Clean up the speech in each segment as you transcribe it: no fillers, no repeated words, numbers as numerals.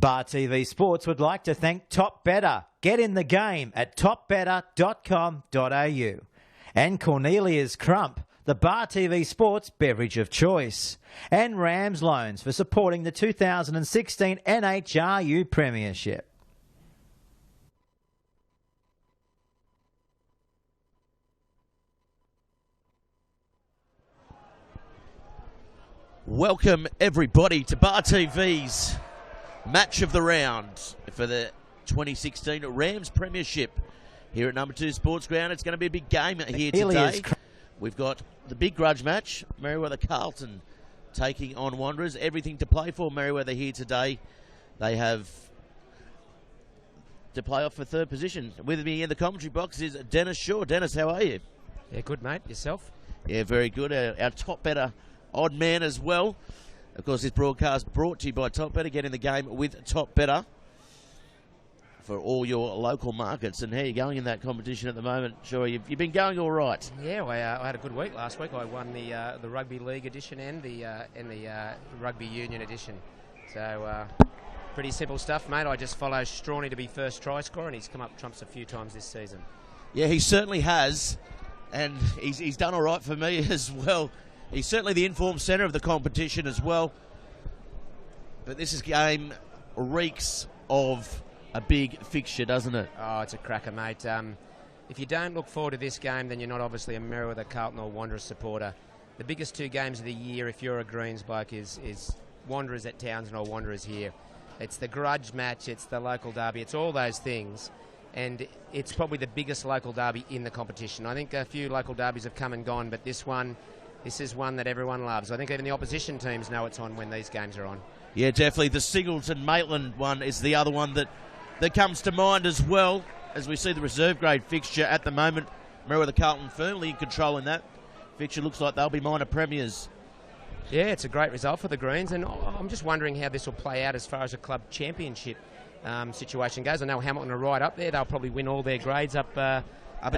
Bar TV Sports would like to thank Top Better. Get in the game at topbetter.com.au. And Cornelia's Crump, the Bar TV Sports beverage of choice. And Rams Loans for supporting the 2016 NHRU Premiership. Welcome everybody to Bar TV's match of the round for the 2016 Rams Premiership here at number 2 Sports Ground. It's going to be a big game here today. We've got the big grudge match, Merewether Carlton taking on Wanderers. Everything to play for Merewether here today. They have to play off for third position. With me in the commentary box is Dennis Shaw. Dennis, how are you? Yeah, good, mate. Yourself? Yeah, very good. Our Top Better odd man as well. Of course, this broadcast brought to you by Top Better. Get in the game with Top Better for all your local markets. And how are you going in that competition at the moment? Sure, you've been going all right. Yeah, I had a good week last week. I won the rugby league edition and the rugby union edition. So pretty simple stuff, mate. I just follow Strawny to be first try scorer, and he's come up trumps a few times this season. Yeah, he certainly has, and he's done all right for me as well. He's certainly the informed centre of the competition as well. But this game reeks of a big fixture, doesn't it? Oh, it's a cracker, mate. If you don't look forward to this game, then you're not obviously a Merewether, Carlton or Wanderers supporter. The biggest 2 games of the year, if you're a Greens bloke, is Wanderers at Townsend or Wanderers here. It's the grudge match, it's the local derby, it's all those things. And it's probably the biggest local derby in the competition. I think a few local derbies have come and gone, but this is one that everyone loves. I think even the opposition teams know it's on when these games are on. Yeah, definitely. The Singleton-Maitland one is the other one that comes to mind as well, as we see the reserve grade fixture at the moment. Merewether Carlton firmly in control in that fixture. Looks like they'll be minor premiers. Yeah, it's a great result for the Greens, and I'm just wondering how this will play out as far as a club championship situation goes. I know Hamilton are right up there. They'll probably win all their grades up at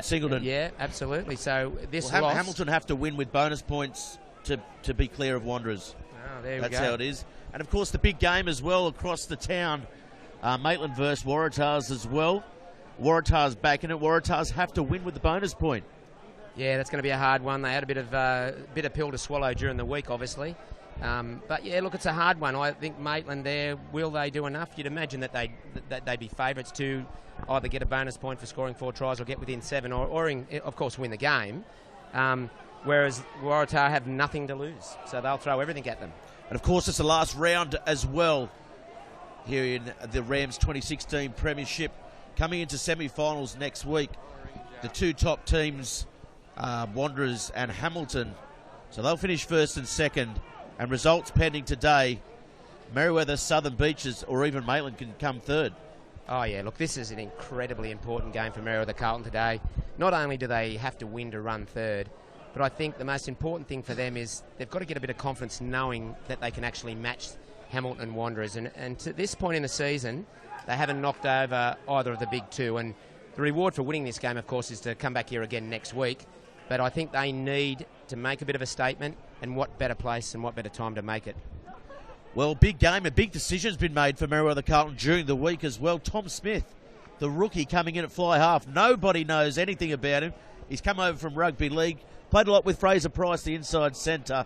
Singleton. Yeah, absolutely. So this loss... Hamilton have to win with bonus points to be clear of Wanderers. Oh, there we go. That's how it is. And, of course, the big game as well across the town, Maitland versus Waratahs as well. Waratahs back in it. Waratahs have to win with the bonus point. Yeah, that's going to be a hard one. They had a bit of pill to swallow during the week, obviously. But, yeah, look, it's a hard one. I think Maitland there, will they do enough? You'd imagine that they'd be favourites to either get a bonus point for scoring 4 tries or get within 7 or of course, win the game. Whereas Waratah have nothing to lose, so they'll throw everything at them. And, of course, it's the last round as well here in the Rams 2016 Premiership. Coming into semi-finals next week, the 2 top teams, Wanderers and Hamilton. So they'll finish first and second. And results pending today, Merewether, Southern Beaches or even Maitland can come third. Oh, yeah, look, this is an incredibly important game for Merewether Carlton today. Not only do they have to win to run third, but I think the most important thing for them is they've got to get a bit of confidence knowing that they can actually match Hamilton and Wanderers. And to this point in the season, they haven't knocked over either of the big 2. And the reward for winning this game, of course, is to come back here again next week. But I think they need to make a bit of a statement, and what better place and what better time to make it. Well, big game, a big decision's been made for Merewether Carlton during the week as well. Tom Smith, the rookie coming in at fly half. Nobody knows anything about him. He's come over from rugby league, played a lot with Fraser Price, the inside centre,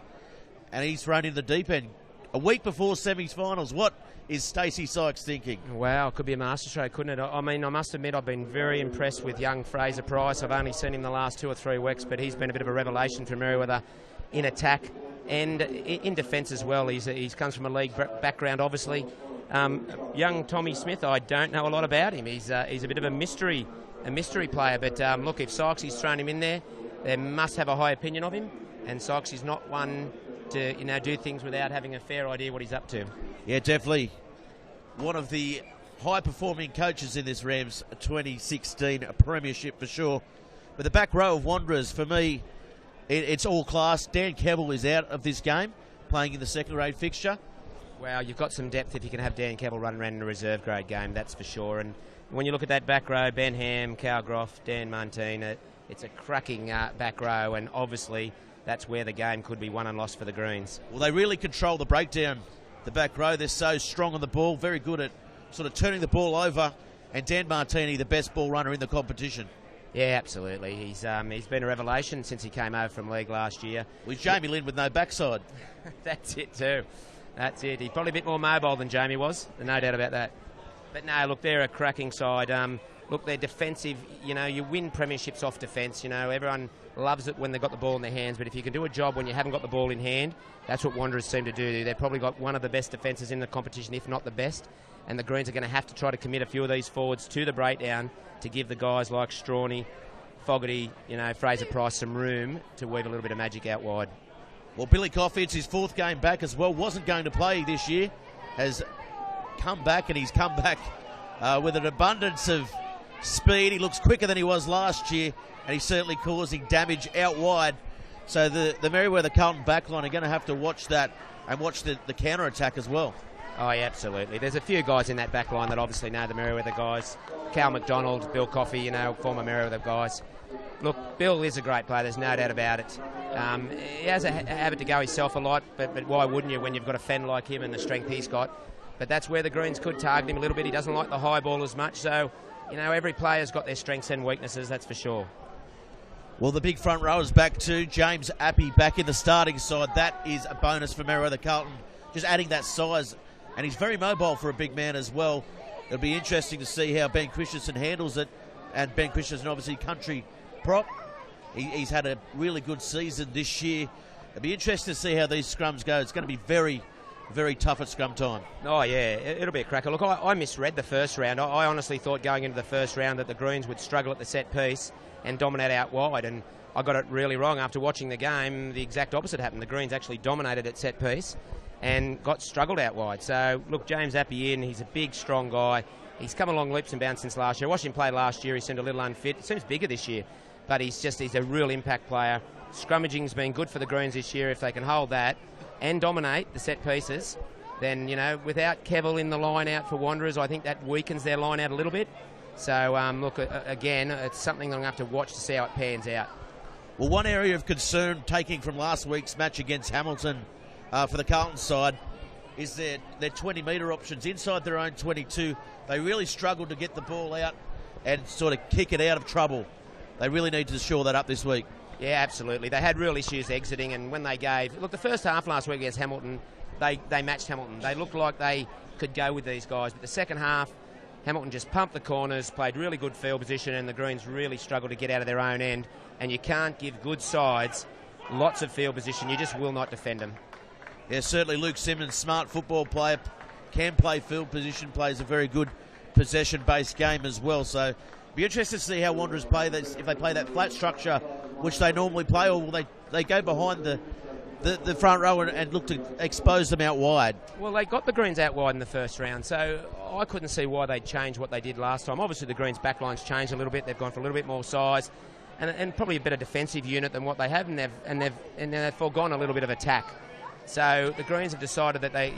and he's thrown in the deep end. A week before semi-finals, what is Stacey Sykes thinking? Wow, it could be a masterstroke, couldn't it? I mean, I must admit I've been very impressed with young Fraser Price. I've only seen him the last 2 or 3 weeks, but he's been a bit of a revelation for Merewether in attack and in defence as well. He comes from a league background, obviously. Young Tommy Smith, I don't know a lot about him. He's a bit of a mystery player. But look, if Sykes has thrown him in there, they must have a high opinion of him. And Sykes is not one to do things without having a fair idea what he's up to. Yeah, definitely. One of the high-performing coaches in this Rams 2016 Premiership for sure. But the back row of Wanderers, for me, it's all class. Dan Kebbell is out of this game, playing in the second grade fixture. Wow, you've got some depth if you can have Dan Kebbell running around in a reserve grade game, that's for sure. And when you look at that back row, Ben Ham, Cal Groff, Dan Martin, it's a cracking back row, and obviously that's where the game could be won and lost for the Greens. Well, they really control the breakdown, the back row. They're so strong on the ball, very good at sort of turning the ball over, and Dan Martini, the best ball runner in the competition. Yeah, absolutely. He's been a revelation since he came over from league last year. With Jamie Lynn with no backside. That's it too. That's it. He's probably a bit more mobile than Jamie was, no doubt about that. But no, look, they're a cracking side. Look, they're defensive. You know, you win premierships off defence. You know, everyone loves it when they've got the ball in their hands, but if you can do a job when you haven't got the ball in hand, that's what Wanderers seem to do. They've probably got one of the best defences in the competition, if not the best, and the Greens are going to have to try to commit a few of these forwards to the breakdown to give the guys like Strawny, Fogarty, you know, Fraser-Price some room to weave a little bit of magic out wide. Well, Billy Coffey, it's his 4th game back as well. Wasn't going to play this year. Has come back, and he's come back with an abundance of speed. He looks quicker than he was last year, and he's certainly causing damage out wide. So the Merewether Carlton backline are going to have to watch that and watch the counter-attack as well. Oh, yeah, absolutely. There's a few guys in that back line that obviously know the Merewether guys. Cal McDonald, Bill Coffey, you know, former Merewether guys. Look, Bill is a great player, there's no doubt about it. He has a habit to go himself a lot, but why wouldn't you when you've got a fend like him and the strength he's got? But that's where the Greens could target him a little bit. He doesn't like the high ball as much, so, you know, every player's got their strengths and weaknesses, that's for sure. Well, the big front row is back too. James Appy back in the starting side. That is a bonus for Merewether Carlton. Just adding that size, and he's very mobile for a big man as well. It'll be interesting to see how Ben Christensen handles it, and Ben Christensen obviously country prop. He's had a really good season this year. It'll be interesting to see how these scrums go. It's going to be very, very tough at scrum time. Oh, yeah, it'll be a cracker. Look, I misread the first round. I honestly thought going into the first round that the Greens would struggle at the set piece and dominate out wide, and I got it really wrong. After watching the game, the exact opposite happened. The Greens actually dominated at set piece and struggled out wide. So, look, James Appy in, he's a big, strong guy. He's come along leaps and bounds since last year. I watched him play last year. He seemed a little unfit. He seems bigger this year, but he's a real impact player. Scrummaging's been good for the Greens this year. If they can hold that and dominate the set pieces, then, you know, without Kevill in the line out for Wanderers, I think that weakens their line out a little bit. So, look, again, it's something I'm going to have to watch to see how it pans out. Well, one area of concern taking from last week's match against Hamilton for the Carlton side is their 20-metre options inside their own 22. They really struggled to get the ball out and sort of kick it out of trouble. They really need to shore that up this week. Yeah, absolutely. They had real issues exiting, and when they gave... Look, the first half last week against Hamilton, they matched Hamilton. They looked like they could go with these guys, but the second half, Hamilton just pumped the corners, played really good field position, and the Greens really struggled to get out of their own end. And you can't give good sides lots of field position. You just will not defend them. Yeah, certainly Luke Simmons, smart football player, can play field position, plays a very good possession-based game as well. So be interested to see how Wanderers play this, if they play that flat structure, which they normally play, or will they go behind the front row and look to expose them out wide? Well, they got the Greens out wide in the first round, so I couldn't see why they'd change what they did last time. Obviously, the Greens' backline's changed a little bit. They've gone for a little bit more size and probably a better defensive unit than what they have, and they've foregone a little bit of attack. So the Greens have decided that they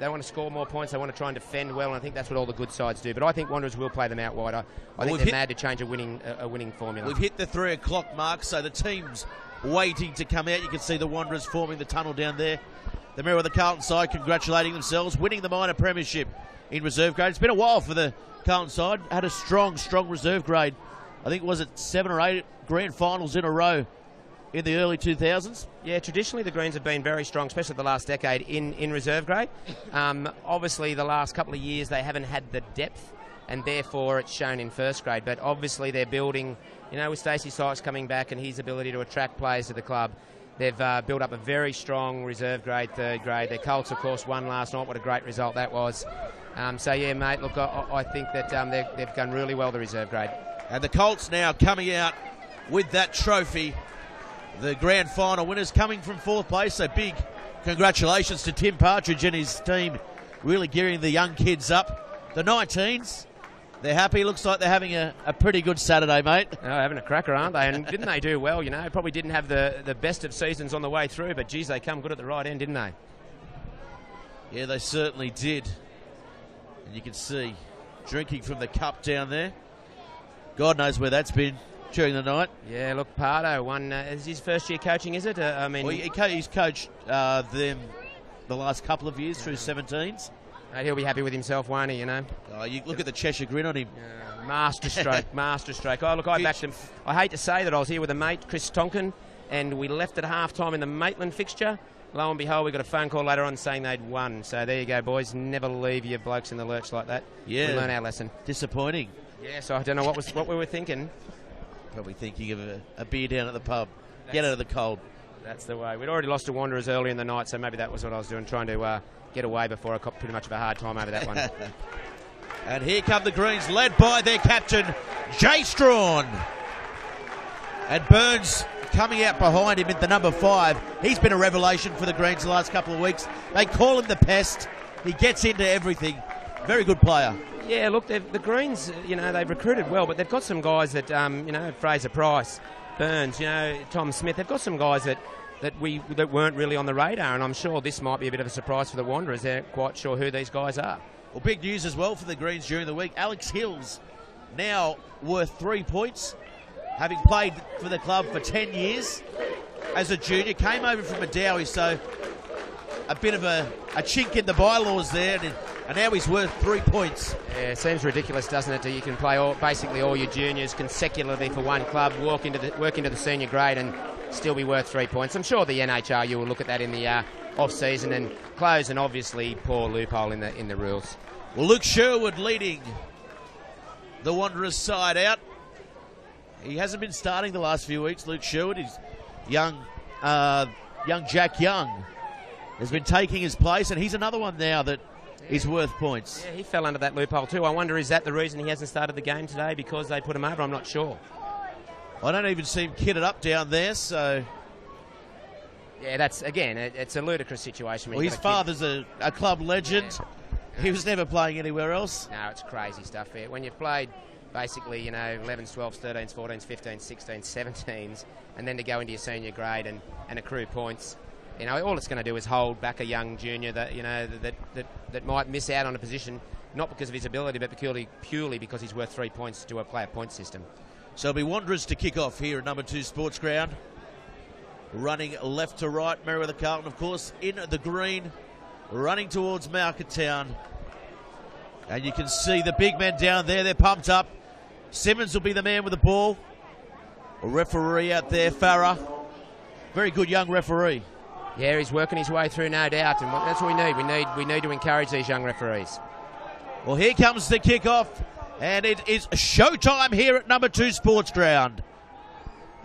want to score more points. They want to try and defend well, and I think that's what all the good sides do. But I think Wanderers will play them out wide. I think they're mad to change a winning formula. We've hit the 3 o'clock mark, so the team's waiting to come out. You can see the Wanderers forming the tunnel down there. The Merewether Carlton side congratulating themselves, winning the minor premiership in reserve grade. It's been a while for the Carlton side. Had a strong reserve grade. I think, was it 7 or 8 grand finals in a row in the early 2000s? Yeah, traditionally the Greens have been very strong, especially the last decade in reserve grade. Obviously, the last couple of years they haven't had the depth, and therefore it's shown in first grade. But obviously they're building, you know, with Stacey Sykes coming back and his ability to attract players to the club, they've built up a very strong reserve grade, third grade. Their Colts, of course, won last night. What a great result that was. So, yeah, mate, look, I think that they've done really well, the reserve grade. And the Colts now coming out with that trophy. The grand final winners coming from 4th place, so big congratulations to Tim Partridge and his team, really gearing the young kids up. The 19s, they're happy. Looks like they're having a pretty good Saturday, mate. Oh, having a cracker, aren't they? And didn't they do well, you know? Probably didn't have the best of seasons on the way through, but, geez, they come good at the right end, didn't they? Yeah, they certainly did. And you can see drinking from the cup down there. God knows where that's been during the night. Yeah, look, Pardo won. Is his first year coaching, is it? Well, he's coached them the last couple of years through 17s. He'll be happy with himself, won't he, you know? Oh, you look at the Cheshire grin on him. Masterstroke, masterstroke. Oh, look, I backed him. I hate to say that I was here with a mate, Chris Tonkin, and we left at half-time in the Maitland fixture. Lo and behold, we got a phone call later on saying they'd won. So there you go, boys. Never leave your blokes in the lurch like that. Yeah. We learn our lesson. Disappointing. Yeah, so I don't know what we were thinking. Probably thinking of a beer down at the pub. Get out of the cold. That's the way. We'd already lost to Wanderers early in the night, so maybe that was what I was doing, trying to get away before I got pretty much of a hard time over that one. And here come the Greens, led by their captain, Jay Strawn. And Burns coming out behind him at the number 5. He's been a revelation for the Greens the last couple of weeks. They call him the pest. He gets into everything. Very good player. Yeah, look, the Greens, you know, they've recruited well, but they've got some guys that, you know, Fraser Price, Burns, you know, Tom Smith. They've got some guys that weren't really on the radar, and I'm sure this might be a bit of a surprise for the Wanderers. They're quite sure who these guys are. Well, big news as well for the Greens during the week. Alex Hills, now worth 3 points, having played for the club for 10 years as a junior, came over from Dowie, so a bit of a chink in the bylaws there, and now he's worth 3 points. Yeah, it seems ridiculous, doesn't it? That you can play basically all your juniors consecutively for one club, work into the senior grade, and still be worth 3 points. I'm sure the NHRU will look at that in the off-season and close an obviously poor loophole in the rules. Well, Luke Sherwood leading the Wanderers side out. He hasn't been starting the last few weeks, Luke Sherwood. He's young Jack Young has been taking his place, and he's another one now that is worth points. Yeah, he fell under that loophole too. I wonder, is that the reason he hasn't started the game today, because they put him over? I'm not sure. I don't even see him kitted up down there, so... Yeah, that's, again, it's a ludicrous situation. Well, his father's a club legend. Yeah. He was never playing anywhere else. No, it's crazy stuff here. When you've played basically, you know, 11s, 12s, 13s, 14s, 15s, 16s, 17s, and then to go into your senior grade and accrue points, you know, all it's going to do is hold back a young junior that, you know, that might miss out on a position, not because of his ability, but purely because he's worth 3 points to a player point system. So it'll be Wanderers to kick off here at number 2 Sports Ground. Running left to right, Merewether Carlton, of course, in the green, running towards Marketown. And you can see the big men down there, they're pumped up. Simmons will be the man with the ball. A referee out there, Farah. Very good young referee. Yeah, he's working his way through, no doubt, and that's what we need. We need to encourage these young referees. Well, here comes the kick-off, and it is showtime here at number 2 Sports Ground.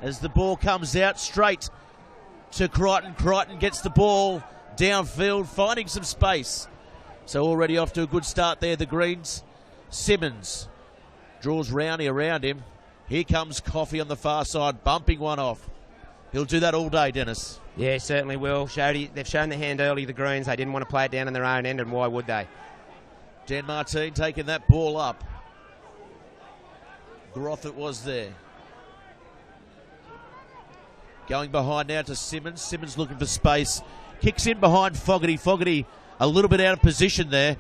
As the ball comes out straight to Crichton. Crichton gets the ball downfield, finding some space. So already off to a good start there, the Greens. Simmons draws Rowney around him. Here comes Coffey on the far side, bumping one off. He'll do that all day, Dennis. Yeah, certainly will. They've shown the hand early, the Greens. They didn't want to play it down in their own end, and why would they? Dan Martin taking that ball up. Groth it was there. Going behind now to Simmons. Simmons looking for space. Kicks in behind Fogarty. Fogarty a little bit out of position there.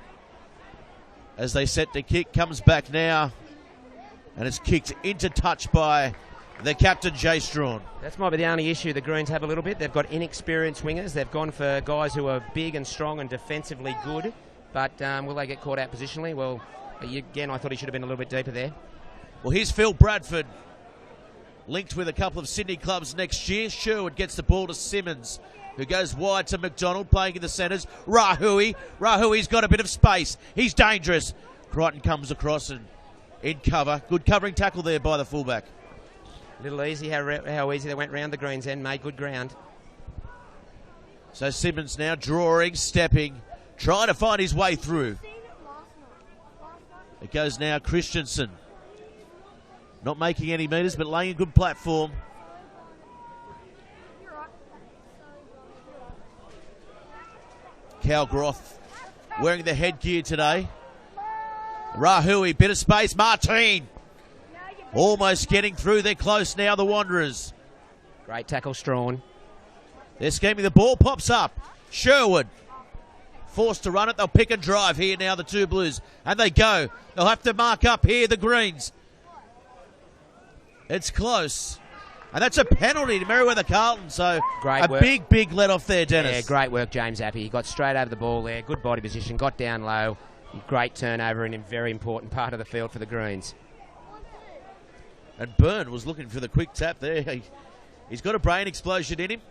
As they set the kick, comes back now. And it's kicked into touch by the captain, Jay Strawn. That might be the only issue the Greens have a little bit. They've got inexperienced wingers. They've gone for guys who are big and strong and defensively good. But will they get caught out positionally? Well, again, I thought he should have been a little bit deeper there. Well, here's Phil Bradford, linked with a couple of Sydney clubs next year. Sherwood gets the ball to Simmons, who goes wide to McDonald, playing in the centres. Rahui's got a bit of space. He's dangerous. Crichton comes across and in cover. Good covering tackle there by the fullback. A little easy how easy they went round the Greens end, made good ground. So Simmons now drawing, stepping, trying to find his way through. It goes now Christensen. Not making any metres, but laying a good platform. Cal Groth wearing the headgear today. Rahui, bit of space. Martin almost getting through. They're close now, the Wanderers. Great tackle, Strawn. They're scheming. The ball pops up. Sherwood forced to run it. They'll pick and drive here now, the two Blues. And they go. They'll have to mark up here, the Greens. It's close. And that's a penalty to Merewether Carlton. So Great work. big let off there, Dennis. Yeah, great work, James Appy. He got straight over the ball there. Good body position. Got down low. Great turnover in a very important part of the field for the Greens. And Byrne was looking for the quick tap there. He's got a brain explosion in him.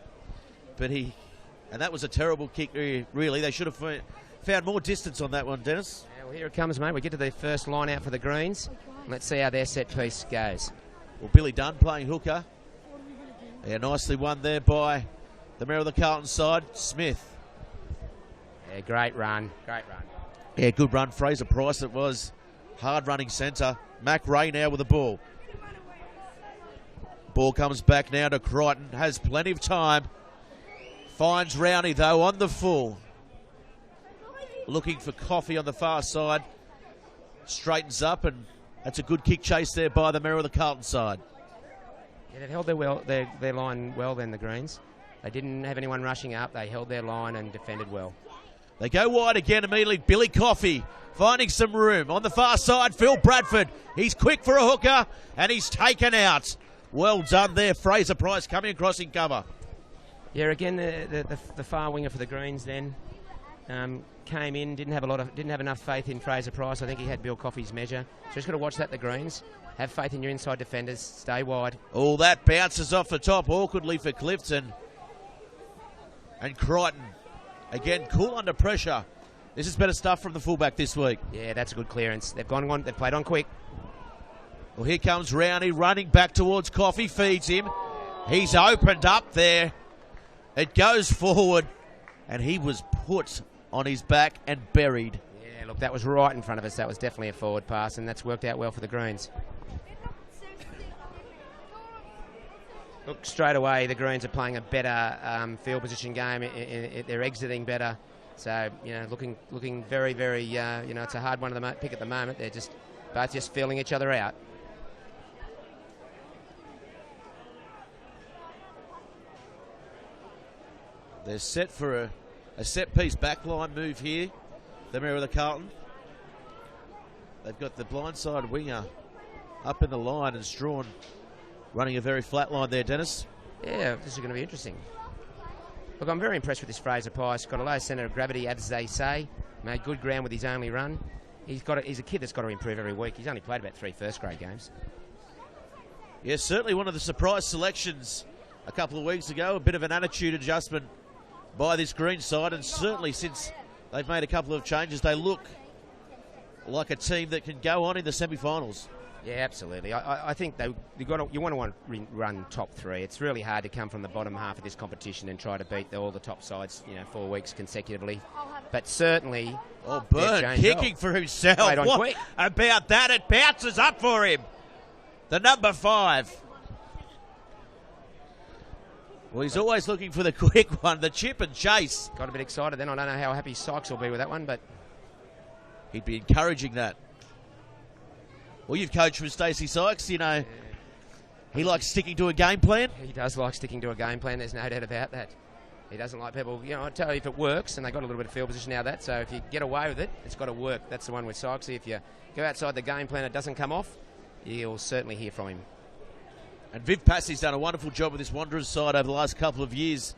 And that was a terrible kick, really. They should have found more distance on that one, Dennis. Yeah, well, here it comes, mate. We get to the first line out for the Greens. Let's see how their set piece goes. Well, Billy Dunn playing hooker. Yeah, nicely won there by the Merewether Carlton side. Smith. Yeah, great run. Great run. Yeah, good run. Fraser Price it was. Hard running centre. Mac Ray now with the ball. Ball comes back now to Crichton. Has plenty of time. Finds Rowney though on the full. Looking for Coffey on the far side. Straightens up, and that's a good kick chase there by the Merewether Carlton side. Yeah, they've held their line well then, the Greens. They didn't have anyone rushing up. They held their line and defended well. They go wide again immediately. Billy Coffey finding some room. On the far side, Phil Bradford. He's quick for a hooker, and he's taken out. Well done there. Fraser Price coming across in cover. Yeah, again, the far winger for the Greens then came in, didn't have enough faith in Fraser Price. I think he had Bill Coffey's measure. So just got to watch that, the Greens. Have faith in your inside defenders. Stay wide. Oh, that bounces off the top awkwardly for Clifton. And Crichton, again, cool under pressure. This is better stuff from the fullback this week. Yeah, that's a good clearance. They've played on quick. Well, here comes Rowney running back towards Coffey, feeds him. He's opened up there. It goes forward, and he was put on his back and buried. Yeah, look, that was right in front of us. That was definitely a forward pass, and that's worked out well for the Greens. Look, straight away, the Greens are playing a better field position game. They're exiting better. So, looking very, very, it's a hard one to pick at the moment. They're both just feeling each other out. They're set for a set-piece backline move here. The Merewether Carlton. They've got the blindside winger up in the line, and Strawn running a very flat line there, Dennis. Yeah, this is going to be interesting. Look, I'm very impressed with this Fraser Price. Got a low centre of gravity, as they say. Made good ground with his only run. He's a kid that's got to improve every week. He's only played about 3 first-grade games. Yeah, certainly one of the surprise selections a couple of weeks ago. A bit of an attitude adjustment by this Green side, and certainly since they've made a couple of changes, they look like a team that can go on in the semi-finals. Yeah, absolutely. I think you want to run top 3. It's really hard to come from the bottom half of this competition and try to beat all the top sides, 4 weeks consecutively. But certainly, Byrne kicking for himself. What quick about that? It bounces up for him. The number 5. Well, he's always looking for the quick one, the chip and chase. Got a bit excited then. I don't know how happy Sykes will be with that one, but he'd be encouraging that. Well, you've coached with Stacey Sykes, He likes sticking to a game plan. He does like sticking to a game plan, there's no doubt about that. He doesn't like people, I tell you, if it works, and they got a little bit of field position out of that, so if you get away with it, it's got to work. That's the one with Sykes. If you go outside the game plan, it doesn't come off, you'll certainly hear from him. And Viv Passey's done a wonderful job with this Wanderers side over the last couple of years.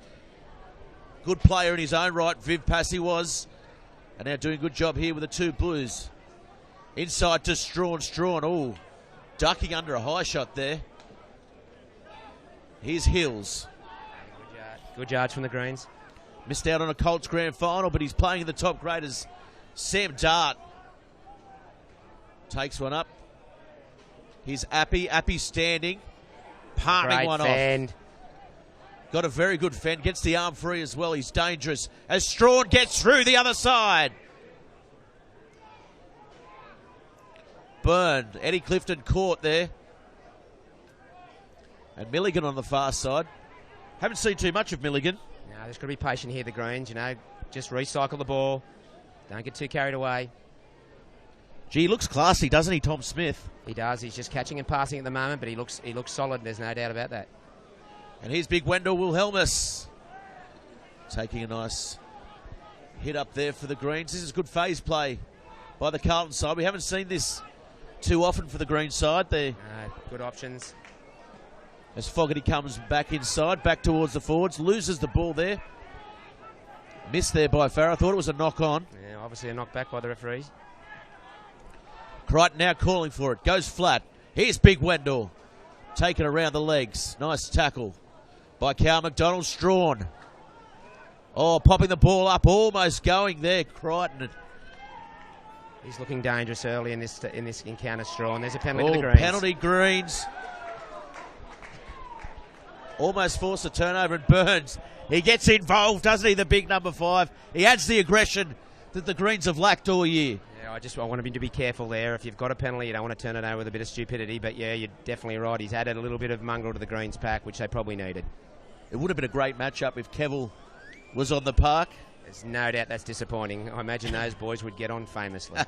Good player in his own right, Viv Passey was. And now doing a good job here with the 2 Blues. Inside to Strawn. Oh, ducking under a high shot there. Here's Hills. Good yards from the Greens. Missed out on a Colts grand final, but he's playing in the top grade as Sam Dart. Takes one up. Here's Appy. Appy standing. Palming Great one fend. off. Got a very good fend. Gets the arm free as well. He's dangerous as Strawn gets through the other side. Byrne. Eddie Clifton caught there. And Milligan on the far side. Haven't seen too much of Milligan. No, there's got to be patient here, the Greens. Just recycle the ball. Don't get too carried away. Gee, he looks classy, doesn't he, Tom Smith? He does. He's just catching and passing at the moment, but he looks solid. There's no doubt about that. And here's big Wendell Wilhelmus. Taking a nice hit up there for the Greens. This is good phase play by the Carlton side. We haven't seen this too often for the Green side. Good options. As Fogarty comes back inside, back towards the forwards, loses the ball there. Missed there by Farah. I thought it was a knock on. Yeah, obviously a knock back by the referees. Crichton now calling for it. Goes flat. Here's Big Wendell. Taken around the legs. Nice tackle by Cal McDonald. Strawn. Oh, popping the ball up. Almost going there. Crichton. He's looking dangerous early in this encounter, Strawn. There's a penalty to the Greens. Penalty Greens. Almost forced a turnover, and Burns. He gets involved, doesn't he, the big number 5. He adds the aggression that the Greens have lacked all year. Yeah, I want him to be careful there. If you've got a penalty, you don't want to turn it over with a bit of stupidity. But yeah, you're definitely right. He's added a little bit of mongrel to the Greens pack, which they probably needed. It would have been a great matchup if Kevil was on the park. There's no doubt that's disappointing. I imagine those boys would get on famously.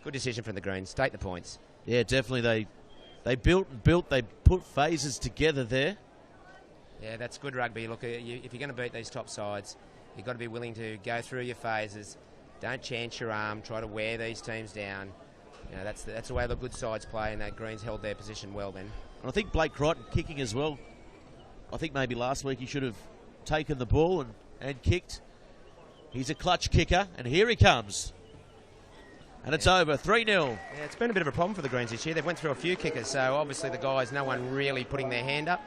Good decision from the Greens. Take the points. Yeah, definitely. They built and built. They put phases together there. Yeah, that's good rugby. Look, if you're going to beat these top sides, you've got to be willing to go through your phases. Don't chance your arm. Try to wear these teams down. You know, that's the way the good sides play, and that Greens held their position well then. And I think Blake Crichton kicking as well. I think maybe last week he should have taken the ball and kicked. He's a clutch kicker, and here he comes. And it's over, 3-0. Yeah, it's been a bit of a problem for the Greens this year. They've went through a few kickers, so obviously the guys, no one really putting their hand up.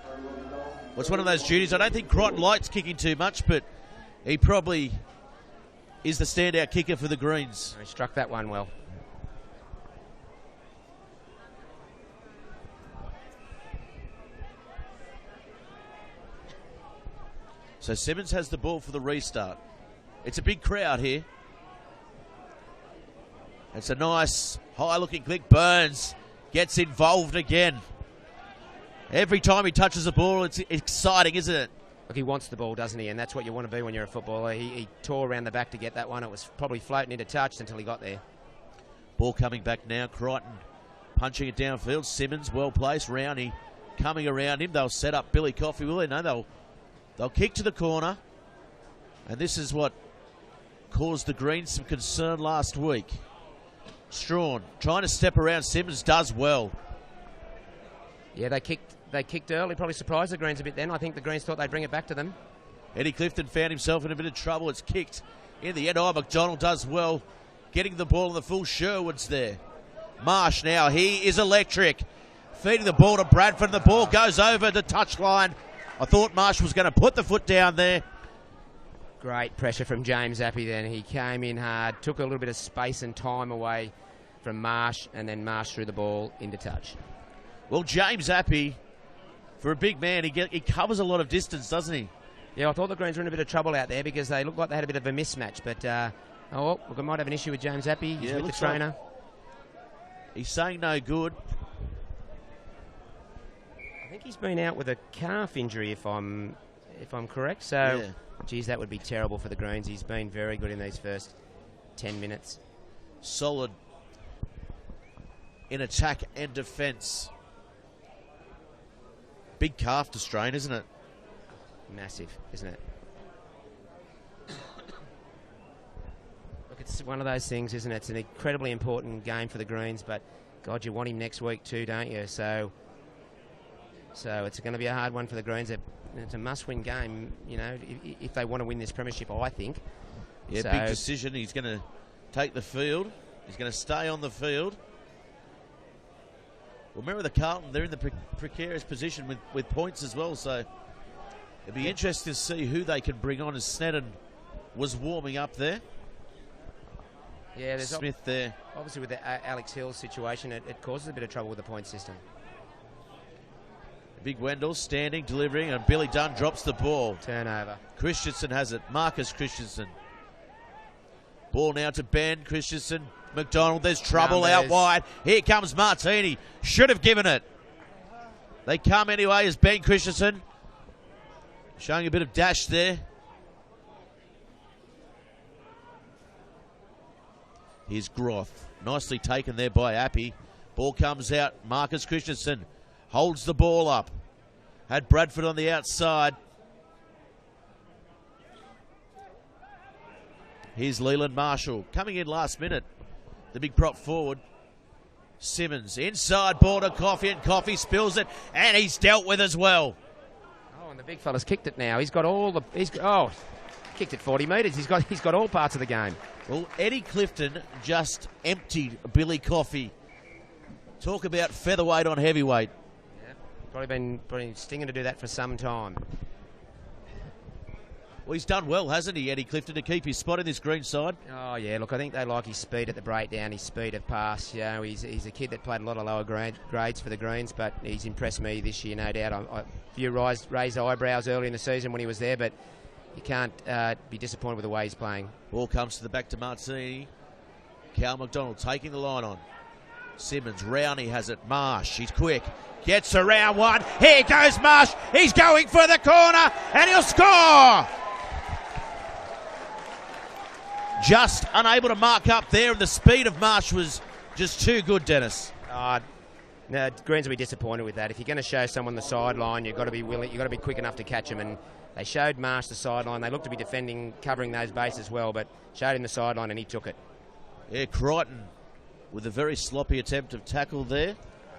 Well, it's one of those duties. I don't think Crichton likes kicking too much, but he probably is the standout kicker for the Greens. He struck that one well. So Simmons has the ball for the restart. It's a big crowd here. It's a nice high-looking kick. Burns gets involved again. Every time he touches the ball, it's exciting, isn't it? Look, he wants the ball, doesn't he? And that's what you want to be when you're a footballer. He tore around the back to get that one. It was probably floating into touch until he got there. Ball coming back now. Crichton punching it downfield. Simmons, well placed. Rowney coming around him. They'll set up Billy Coffey, will they? No, they'll kick to the corner. And this is what caused the Greens some concern last week. Strawn trying to step around Simmons, does well. Yeah, they kicked early, probably surprised the Greens a bit then. I think the Greens thought they'd bring it back to them. Eddie Clifton found himself in a bit of trouble. It's kicked in the end. Oh, McDonald does well, getting the ball in the full. Sherwood's there. Marsh now, he is electric. Feeding the ball to Bradford. The ball goes over the touchline. I thought Marsh was going to put the foot down there. Great pressure from James Appy then. He came in hard, took a little bit of space and time away from Marsh, and then Marsh threw the ball into touch. Well, James Appy, for a big man, he covers a lot of distance, doesn't he? Yeah, I thought the Greens were in a bit of trouble out there because they looked like they had a bit of a mismatch. But, we might have an issue with James Appy. He's with the trainer. Like he's saying no good. I think he's been out with a calf injury, if I'm correct. So, yeah. Geez, that would be terrible for the Greens. He's been very good in these first 10 minutes. Solid in attack and defence. Big calf to strain, isn't it? Massive, isn't it? Look, it's one of those things, isn't it? It's an incredibly important game for the Greens, but God, you want him next week too, don't you? So it's going to be a hard one for the Greens. It's a must-win game, you know, if they want to win this premiership, I think. Yeah, big decision. He's going to take the field. He's going to stay on the field. Well, Merewether Carlton, they're in the precarious position with points as well, so it'd be interesting to see who they can bring on as Sneddon was warming up there. Yeah, there's Smith there. Obviously, with the Alex Hill's situation, it causes a bit of trouble with the point system. Big Wendell standing, delivering, and Billy Dunn drops the ball. Turnover. Christensen has it. Marcus Christensen. Ball now to Ben Christensen. McDonald, there's trouble out wide. Here comes Martini. Should have given it. They come anyway as Ben Christensen. Showing a bit of dash there. Here's Groth. Nicely taken there by Appy. Ball comes out. Marcus Christensen holds the ball up. Had Bradford on the outside. Here's Leland Marshall coming in last minute. The big prop forward. Simmons, inside ball to Coffey, and Coffey spills it, and he's dealt with as well. Oh, and the big fella's kicked it now. He's got all the... kicked it 40 metres. He's got all parts of the game. Well, Eddie Clifton just emptied Billy Coffey. Talk about featherweight on heavyweight. Yeah, probably been stinging to do that for some time. Well, he's done well, hasn't he, Eddie Clifton, to keep his spot in this green side? Oh, yeah, look, I think they like his speed at the breakdown, his speed of pass. You know, he's a kid that played a lot of lower grades for the Greens, but he's impressed me this year, no doubt. A few raised eyebrows early in the season when he was there, but you can't be disappointed with the way he's playing. Ball comes to the back to Martini. Cal McDonald taking the line on. Simmons, Rowney has it. Marsh, he's quick. Gets around one. Here goes Marsh. He's going for the corner, and he'll score! Just unable to mark up there, and the speed of Marsh was just too good, Dennis. No, Greens will be disappointed with that. If you're going to show someone the sideline, you've got to be willing. You've got to be quick enough to catch him. And they showed Marsh the sideline. They looked to be defending, covering those bases well, but showed him the sideline, and he took it. Yeah, Crichton with a very sloppy attempt of tackle there.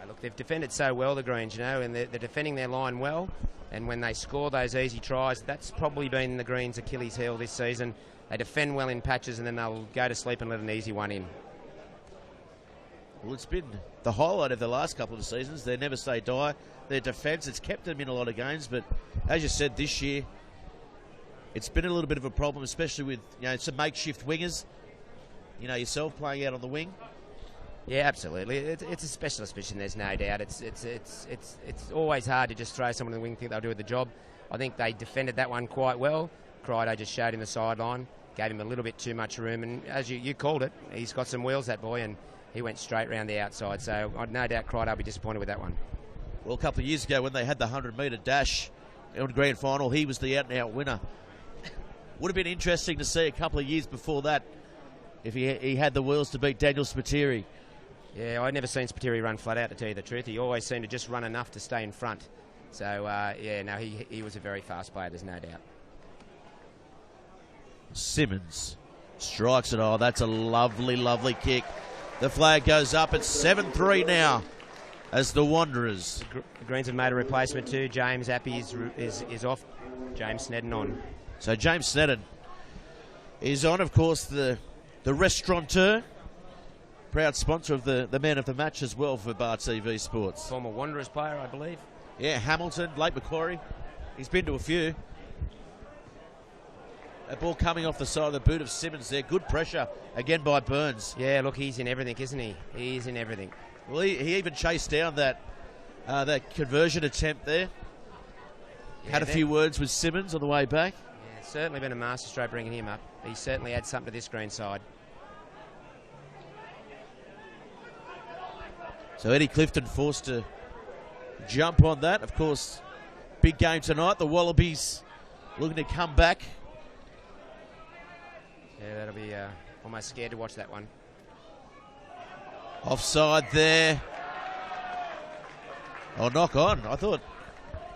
Look, they've defended so well, the Greens, you know, and they're defending their line well. And when they score those easy tries, that's probably been the Greens' Achilles heel this season. They defend well in patches, and then they'll go to sleep and let an easy one in. Well, it's been the highlight of the last couple of seasons. They never say die. Their defence, it's kept them in a lot of games, but as you said, this year, it's been a little bit of a problem, especially with, you know, some makeshift wingers. You know, yourself playing out on the wing. Yeah, absolutely. It's a specialist position, there's no doubt. It's always hard to just throw someone in the wing and think they'll do the job. I think they defended that one quite well. Crichton just showed him the sideline, gave him a little bit too much room, and as you called it, he's got some wheels, that boy, and he went straight round the outside. So I'd no doubt Crichton will be disappointed with that one. Well, a couple of years ago when they had the 100-metre dash in the grand final, he was the out-and-out winner. Would have been interesting to see a couple of years before that if he had the wheels to beat Daniel Spiteri. Yeah, I'd never seen Spiteri run flat out, to tell you the truth. He always seemed to just run enough to stay in front. So, yeah, no, he was a very fast player, there's no doubt. Simmons strikes it. Oh, that's a lovely, lovely kick. The flag goes up. It's 7-3 now as the Wanderers. The Greens have made a replacement too. James Appy is off. James Snedden on. So James Snedden is on, of course, the restaurateur. Proud sponsor of the man of the match as well for Bar TV Sports. Former Wanderers player, I believe. Yeah, Hamilton, Lake Macquarie. He's been to a few. A ball coming off the side of the boot of Simmons there. Good pressure again by Burns. Yeah, look, he's in everything, isn't he? He's in everything. Well, he even chased down that conversion attempt there. Yeah, Had a few words with Simmons on the way back. Yeah, it's certainly been a masterstroke bringing him up. He certainly adds something to this green side. So Eddie Clifton forced to jump on that. Of course, big game tonight. The Wallabies looking to come back. Yeah, that'll be almost scared to watch that one. Offside there. Oh, knock on. I thought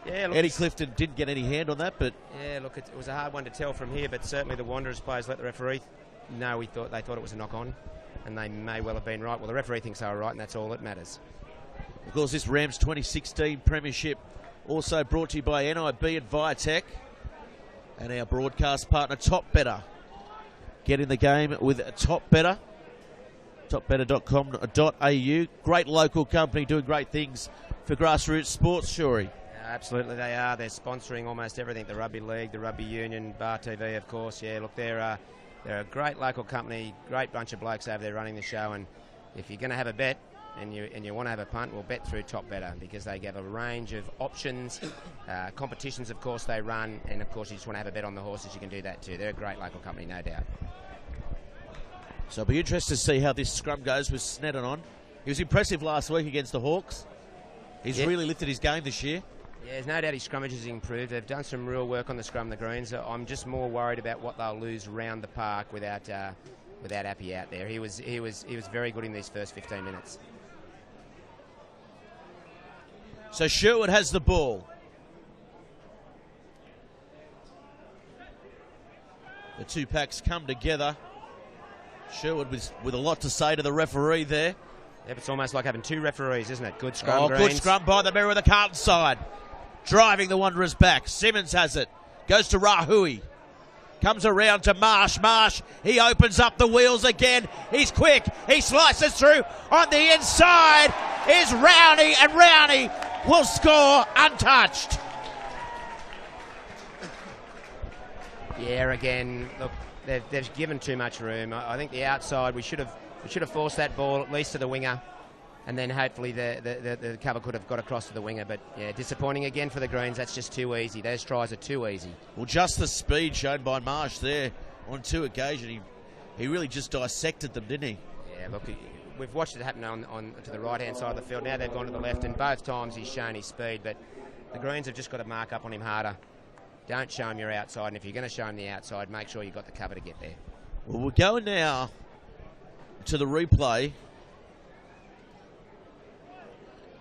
Eddie Clifton didn't get any hand on that, but... Yeah, look, it was a hard one to tell from here, but certainly the Wanderers players let the referee know they thought it was a knock on, and they may well have been right. Well, the referee thinks they were right, and that's all that matters. Of course, this Rams 2016 Premiership also brought to you by NIB and Viatech and our broadcast partner, Top Better. Get in the game with Top Better. topbetter.com.au. Great local company doing great things for grassroots sports, Shuri. Absolutely, they are. They're sponsoring almost everything. The Rugby League, the Rugby Union, Bar TV, of course. Yeah, look, they're a great local company, great bunch of blokes over there running the show. And if you're going to have a bet and you want to have a punt, well, bet through Top Better because they give a range of options. Competitions, of course, they run. And, of course, you just want to have a bet on the horses, you can do that too. They're a great local company, no doubt. So I'll be interested to see how this scrum goes with Snedden on. He was impressive last week against the Hawks. He's really lifted his game this year. Yeah, there's no doubt his scrummage has improved. They've done some real work on the scrum, the Greens. I'm just more worried about what they'll lose round the park without Appy out there. He was very good in these first 15 minutes. So Sherwood has the ball. The two packs come together. Sherwood with a lot to say to the referee there. Yep, it's almost like having two referees, isn't it? Good scrum, Oh, Greens. good scrum by the Merewether Carlton side. Driving the Wanderers back. Simmons has it. Goes to Rahui. Comes around to Marsh. Marsh, he opens up the wheels again. He's quick. He slices through. On the inside is Rowney, and Rowney will score untouched. Yeah, again, look, they've given too much room. I think the outside, we should have forced that ball at least to the winger, and then hopefully the cover could have got across to the winger. But yeah, disappointing again for the Greens. That's just too easy. Those tries are too easy. Well, just the speed shown by Marsh there on two occasions. He really just dissected them, didn't he? Yeah, look, we've watched it happen on to the right-hand side of the field. Now they've gone to the left, and both times he's shown his speed. But the Greens have just got to mark up on him harder. Don't show him your outside, and if you're going to show him the outside, make sure you've got the cover to get there. Well, we're going now to the replay.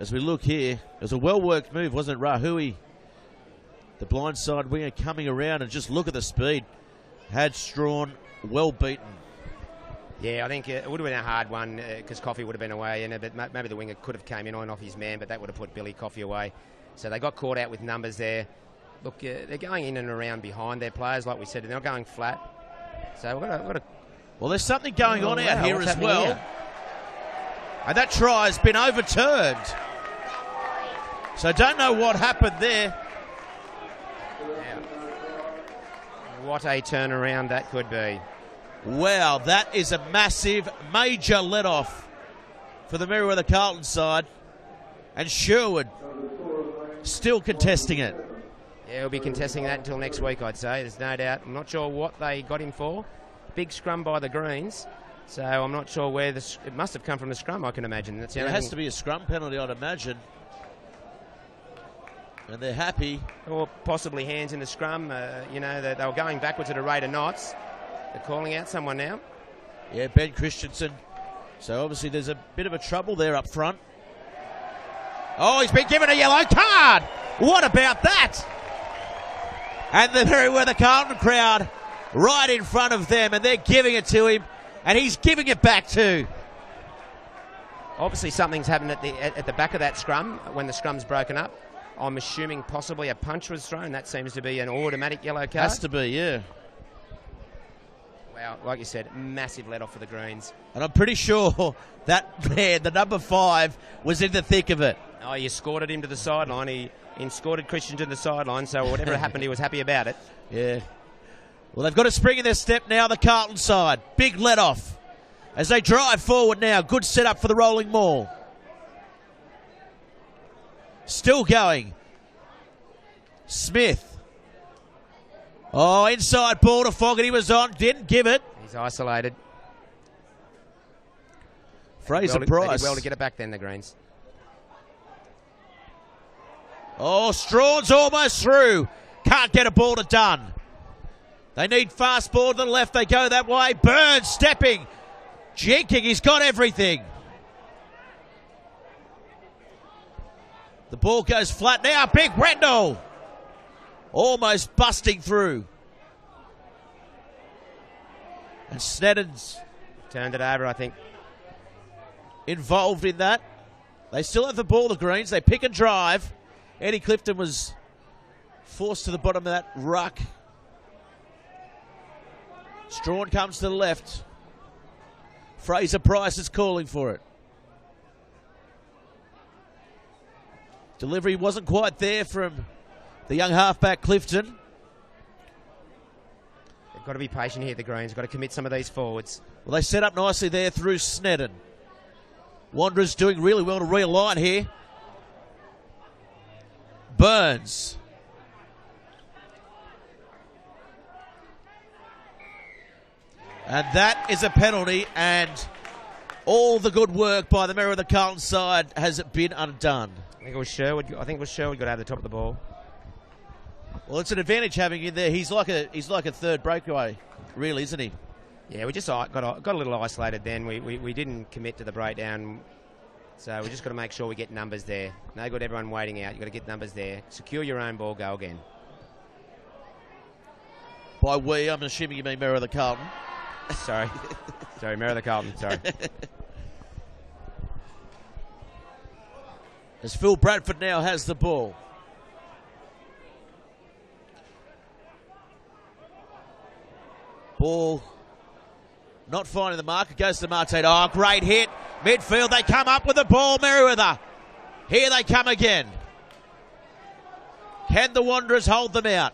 As we look here, it was a well-worked move, wasn't it? Rahui, the blindside winger, coming around, and just look at the speed. Had Strawn well beaten. Yeah, I think it would have been a hard one because Coffey would have been away, but maybe the winger could have came in on off his man, but that would have put Billy Coffey away. So they got caught out with numbers there. Look, they're going in and around behind their players, like we said. They're not going flat. So we've got to... Well, there's something going on out here what's as well. here? And that try has been overturned. So don't know what happened there. Yeah. What a turnaround that could be. Wow, that is a massive, major let-off for the Merewether Carlton side. And Sherwood still contesting it. Yeah, he'll be contesting that until next week, I'd say. There's no doubt. I'm not sure what they got him for. Big scrum by the Greens. So I'm not sure where this... It must have come from the scrum, I can imagine. That's It has to be a scrum penalty, I'd imagine. And they're happy. Or possibly hands in the scrum. They were going backwards at a rate of knots. They're calling out someone now. Yeah, Ben Christensen. So obviously there's a bit of a trouble there up front. Oh, he's been given a yellow card. What about that? And the Merewether Carlton crowd right in front of them, and they're giving it to him, and he's giving it back too. Obviously something's happened at the back of that scrum when the scrum's broken up. I'm assuming possibly a punch was thrown. That seems to be an automatic yellow card. Has to be, yeah. Wow, like you said, massive let-off for the Greens. And I'm pretty sure that man, the number 5, was in the thick of it. Oh, he escorted him to the sideline. He escorted Christian to the sideline, so whatever happened, he was happy about it. Yeah. Well, they've got a spring in their step now, the Carlton side. Big let-off as they drive forward now. Good setup for the rolling maul. Still going. Smith. Oh, inside ball to Fogarty was on. Didn't give it. He's isolated. Fraser They Price. did well to get it back then, the Greens. Oh, Strawn's almost through. Can't get a ball to Dunn. They need fast ball to the left. They go that way. Burns stepping. Jinking. He's got everything. The ball goes flat now. Big Rendell. Almost busting through. And Sneddon's Turned it over, I think. involved in that. They still have the ball, the Greens. They pick and drive. Eddie Clifton was forced to the bottom of that ruck. Strawn comes to the left. Fraser Price is calling for it. Delivery wasn't quite there from the young halfback Clifton. They've got to be patient here, the Greens. Got to commit some of these forwards. Well, they set up nicely there through Sneddon. Wanderers doing really well to realign here. Burns. And that is a penalty, and all the good work by the Merewether Carlton side has been undone. I think it was Sherwood got out the top of the ball. Well, it's an advantage having him there. He's like a third breakaway, really, isn't he? Yeah, we just got a little isolated then. We didn't commit to the breakdown, so we just got to make sure we get numbers there. No good everyone waiting out. You've got to get numbers there. Secure your own ball, go again. By we, I'm assuming you mean Merewether Carlton. Sorry, Merewether Carlton, sorry. as Phil Bradford now has the ball. Ball not finding the mark. It goes to Marte. Oh, great hit. Midfield, they come up with the ball, Merewether. Here they come again. Can the Wanderers hold them out?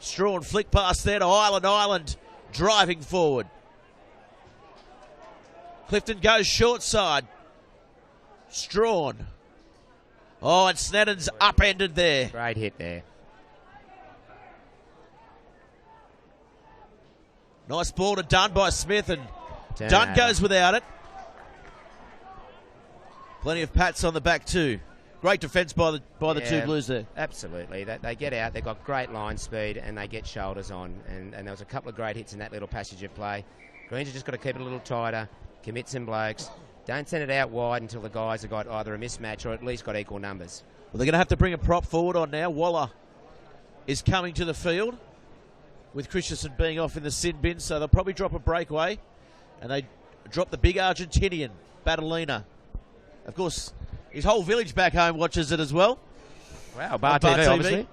Strawn flick pass there to Island driving forward. Clifton goes short side. Strawn. Oh, and Snedden's upended there. Great hit there. Nice ball to Dunn by Smith, and Dunn goes without it. Plenty of pats on the back too. Great defence by the two Blues there. Absolutely. They get out, they've got great line speed, and they get shoulders on. And there was a couple of great hits in that little passage of play. Greens have just got to keep it a little tighter, commit some blokes. Don't send it out wide until the guys have got either a mismatch or at least got equal numbers. Well, they're going to have to bring a prop forward on now. Waller is coming to the field, with Christensen being off in the sin bin, so they'll probably drop a breakaway, and they drop the big Argentinian, Battolina. Of course, his whole village back home watches it as well. Wow, Bar TV, obviously.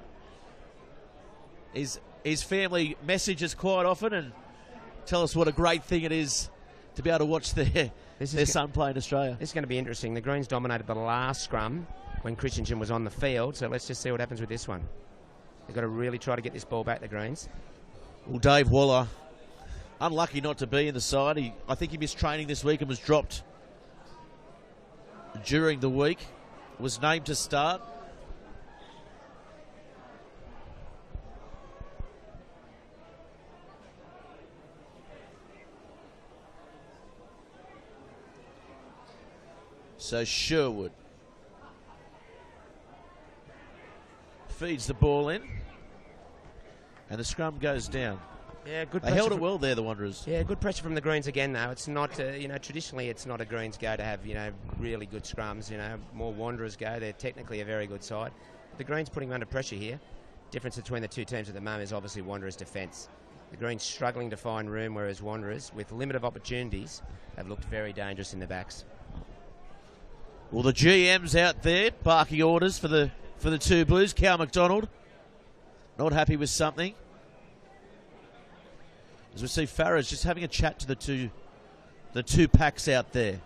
His family messages quite often and tell us what a great thing it is to be able to watch their son play in Australia. This is going to be interesting. The Greens dominated the last scrum when Christensen was on the field, so let's just see what happens with this one. They've got to really try to get this ball back, the Greens. Well, Dave Waller, unlucky not to be in the side. I think he missed training this week and was dropped during the week. Was named to start. So Sherwood feeds the ball in. And the scrum goes down. Yeah, good. They held it well there, the Wanderers. Yeah, good pressure from the Greens again, though. It's not, traditionally it's not a Greens go to have, really good scrums. More Wanderers go. They're technically a very good side. The Greens putting them under pressure here. Difference between the two teams at the moment is obviously Wanderers' defence. The Greens struggling to find room, whereas Wanderers, with limited opportunities, have looked very dangerous in the backs. Well, the GM's out there barking orders for the two Blues. Cal McDonald not happy with something. As we see Farrah's just having a chat to the two packs out there.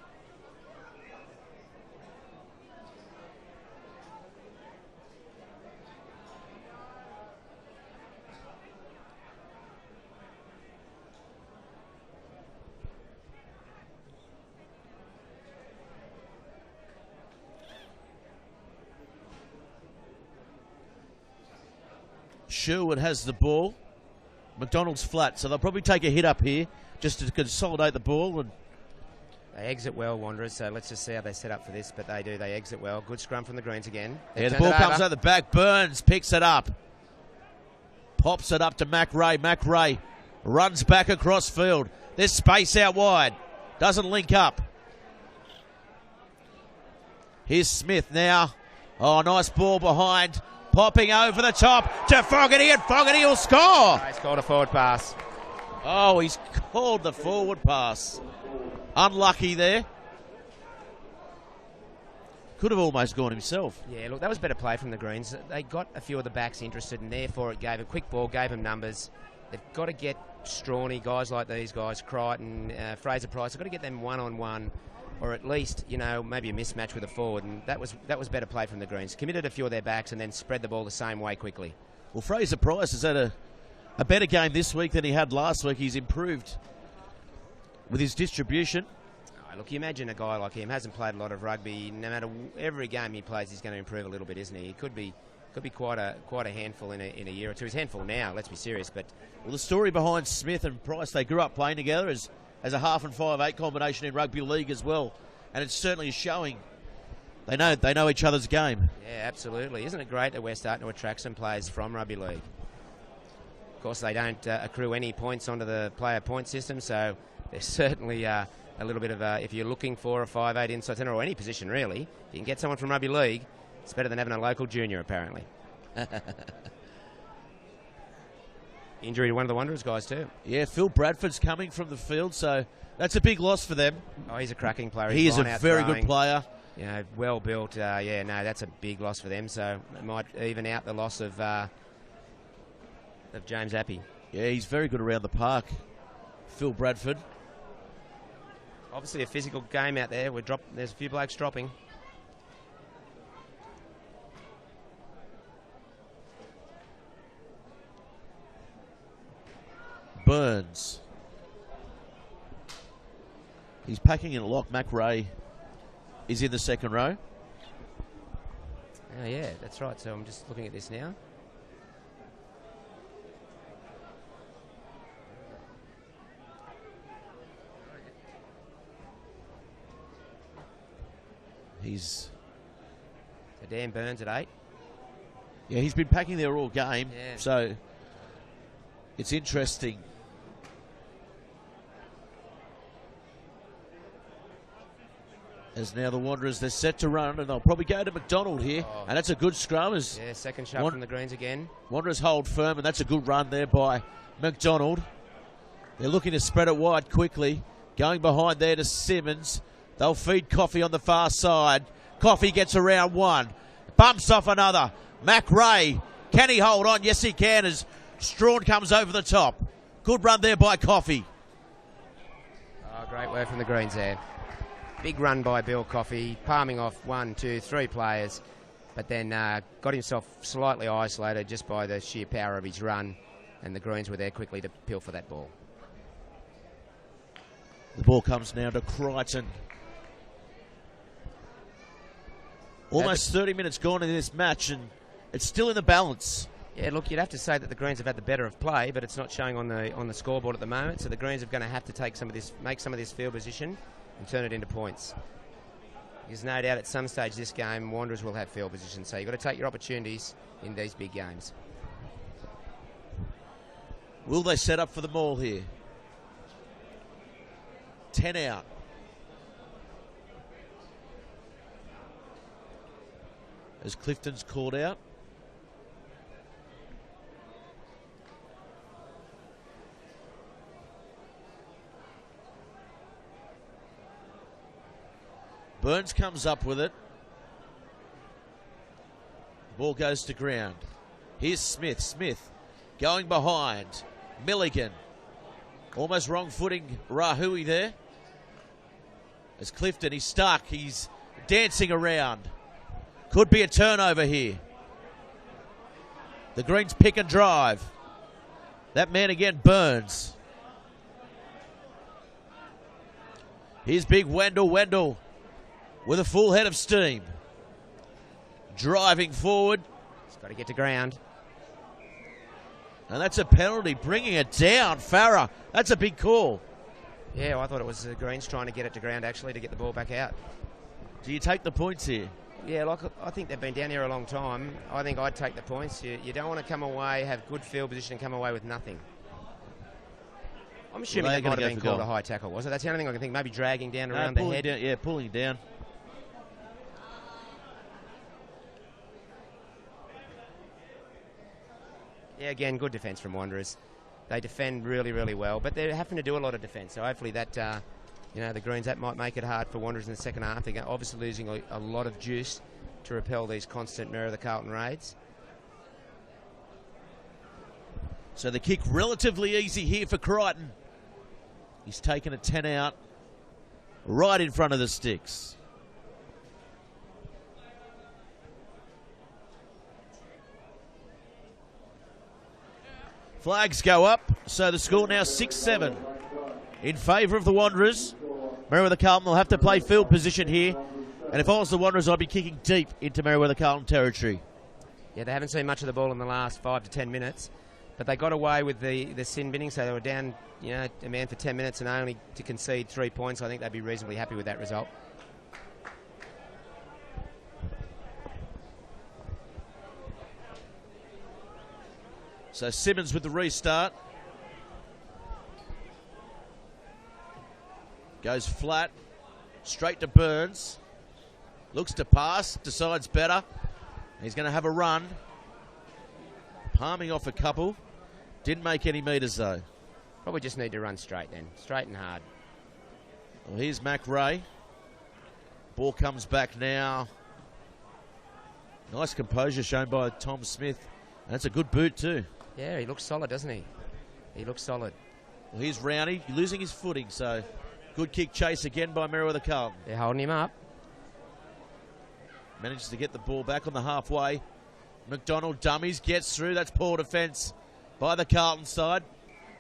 Sherwood has the ball. McDonald's flat, so they'll probably take a hit up here just to consolidate the ball. And they exit well, Wanderers, so let's just see how they set up for this, but they do. They exit well. Good scrum from the Greens again. Yeah, the ball comes out the back. Burns picks it up. Pops it up to Mac Ray. Mac Ray runs back across field. There's space out wide. Doesn't link up. Here's Smith now. Oh, nice ball behind. Popping over the top to Fogarty, and Fogarty will score. He's called a forward pass. Oh, he's called the forward pass. Unlucky there. Could have almost gone himself. Yeah, look, that was better play from the Greens. They got a few of the backs interested, and therefore it gave a quick ball, gave them numbers. They've got to get Strawny, guys like these guys, Crichton, Fraser Price, they've got to get them one-on-one, or at least, maybe a mismatch with a forward, and that was better play from the Greens. Committed a few of their backs and then spread the ball the same way quickly. Well, Fraser Price has had a better game this week than he had last week. He's improved with his distribution. Oh, look, you imagine a guy like him hasn't played a lot of rugby. No matter every game he plays, he's going to improve a little bit, isn't he? He could be quite a handful in a year or two. He's a handful now, let's be serious. But well, the story behind Smith and Price, they grew up playing together as a half and 5/8 combination in rugby league as well, and it certainly is showing. They know each other's game. Yeah, absolutely. Isn't it great that we're starting to attract some players from rugby league? Of course, they don't accrue any points onto the player point system, so there's certainly a little bit of if you're looking for a 5/8 inside centre or any position really, if you can get someone from rugby league, it's better than having a local junior apparently. Injury to one of the Wanderers guys too. Yeah, Phil Bradford's coming from the field, so that's a big loss for them. Oh, he's a cracking player. He is a very good player. You know, well built. Yeah, no, that's a big loss for them. So it might even out the loss of James Appy. Yeah, he's very good around the park. Phil Bradford. Obviously a physical game out there. There's a few blokes dropping. Burns. He's packing in a lock. Mac Ray is in the second row. Oh, yeah, that's right. So I'm just looking at this now. So Dan Burns at 8. Yeah, he's been packing there all game. Yeah. So it's interesting. As now the Wanderers, they're set to run, and they'll probably go to McDonald here. Oh. And that's a good scrum. Yeah, second shot from the Greens again. Wanderers hold firm, and that's a good run there by McDonald. They're looking to spread it wide quickly. Going behind there to Simmons. They'll feed Coffey on the far side. Coffey gets around one. Bumps off another. Mac Ray. Can he hold on? Yes, he can, as Strawn comes over the top. Good run there by Coffey. Oh, great work from the Greens there. Big run by Bill Coffey, palming off 1, 2, 3 players, but then got himself slightly isolated just by the sheer power of his run, and the Greens were there quickly to peel for that ball. The ball comes now to Crichton. Almost 30 minutes gone in this match, and it's still in the balance. Yeah, look, you'd have to say that the Greens have had the better of play, but it's not showing on the scoreboard at the moment. So the Greens are going to have to make some of this field position and turn it into points. There's no doubt at some stage this game, Wanderers will have field position. So you've got to take your opportunities in these big games. Will they set up for the maul here? 10 out. As Clifton's called out. Burns comes up with it. Ball goes to ground. Here's Smith. Smith going behind. Milligan. Almost wrong footing Rahui there. As Clifton, he's stuck. He's dancing around. Could be a turnover here. The Greens pick and drive. That man again, Burns. Here's big Wendell. Wendell with a full head of steam. Driving forward. He's got to get to ground. And that's a penalty, bringing it down. Farah, that's a big call. Yeah, well, I thought it was the Greens trying to get it to ground, actually, to get the ball back out. Do you take the points here? Yeah, like I think they've been down here a long time. I think I'd take the points. You don't want to come away, have good field position, and come away with nothing. I'm assuming that might have been called a high tackle, was it? That's the only thing I can think. Maybe dragging down around the head. Down, yeah, pulling down. Yeah, again, good defence from Wanderers. They defend really, really well, but they're having to do a lot of defence. So hopefully that, the Greens, that might make it hard for Wanderers in the second half. They're obviously losing a lot of juice to repel these constant Merewether Carlton raids. So the kick relatively easy here for Crichton. He's taken a 10 out right in front of the sticks. Flags go up, so the score now 6-7 in favour of the Wanderers. Merewether Carlton will have to play field position here, and if I was the Wanderers, I'd be kicking deep into Merewether Carlton territory. Yeah, they haven't seen much of the ball in the last 5 to 10 minutes, but they got away with the sin binning, so they were down, a man for 10 minutes and only to concede 3 points. I think they'd be reasonably happy with that result. So Simmons with the restart. Goes flat, straight to Burns. Looks to pass, decides better. He's going to have a run. Palming off a couple. Didn't make any metres though. Probably just need to run straight then. Straight and hard. Well, here's Mac Ray. Ball comes back now. Nice composure shown by Tom Smith. That's a good boot too. Yeah, he looks solid, doesn't he? He looks solid. Well, here's Rowney losing his footing, so good kick chase again by Merewether Carlton. They're holding him up. Manages to get the ball back on the halfway. McDonald dummies, gets through. That's poor defence by the Carlton side.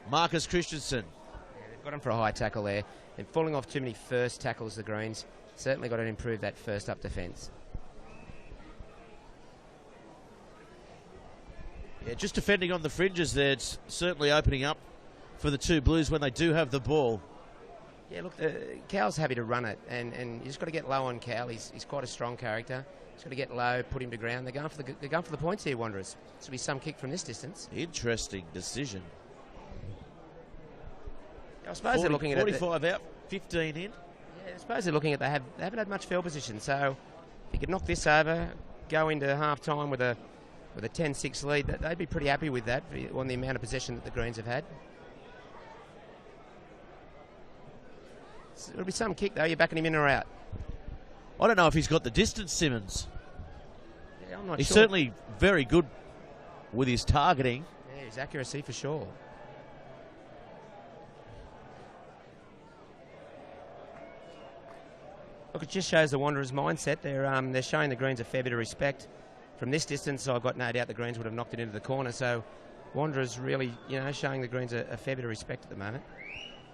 Marcus Christensen. Yeah, they've got him for a high tackle there. And falling off too many first tackles, the Greens. Certainly got to improve that first up defence. Yeah, just defending on the fringes there. It's certainly opening up for the two Blues when they do have the ball. Yeah, look, Cal's happy to run it, and you just got to get low on Cal. He's quite a strong character. Just got to get low, put him to ground. They're going for the points here, Wanderers. This will be some kick from this distance. Interesting decision. I suppose they're looking at 45 out, 15 in. Yeah, I suppose they're looking at they haven't had much field position. So if you could knock this over, go into half time with a 10-6 lead, they'd be pretty happy with that on the amount of possession that the Greens have had. So it'll be some kick though. You're backing him in or out? I don't know if he's got the distance, Simmons. Yeah, I'm not He's sure. certainly very good with his targeting. Yeah, his accuracy for sure. Look, it just shows the Wanderers' mindset. They're showing the Greens a fair bit of respect. From this distance, I've got no doubt the Greens would have knocked it into the corner. So Wanderers really, showing the Greens a fair bit of respect at the moment.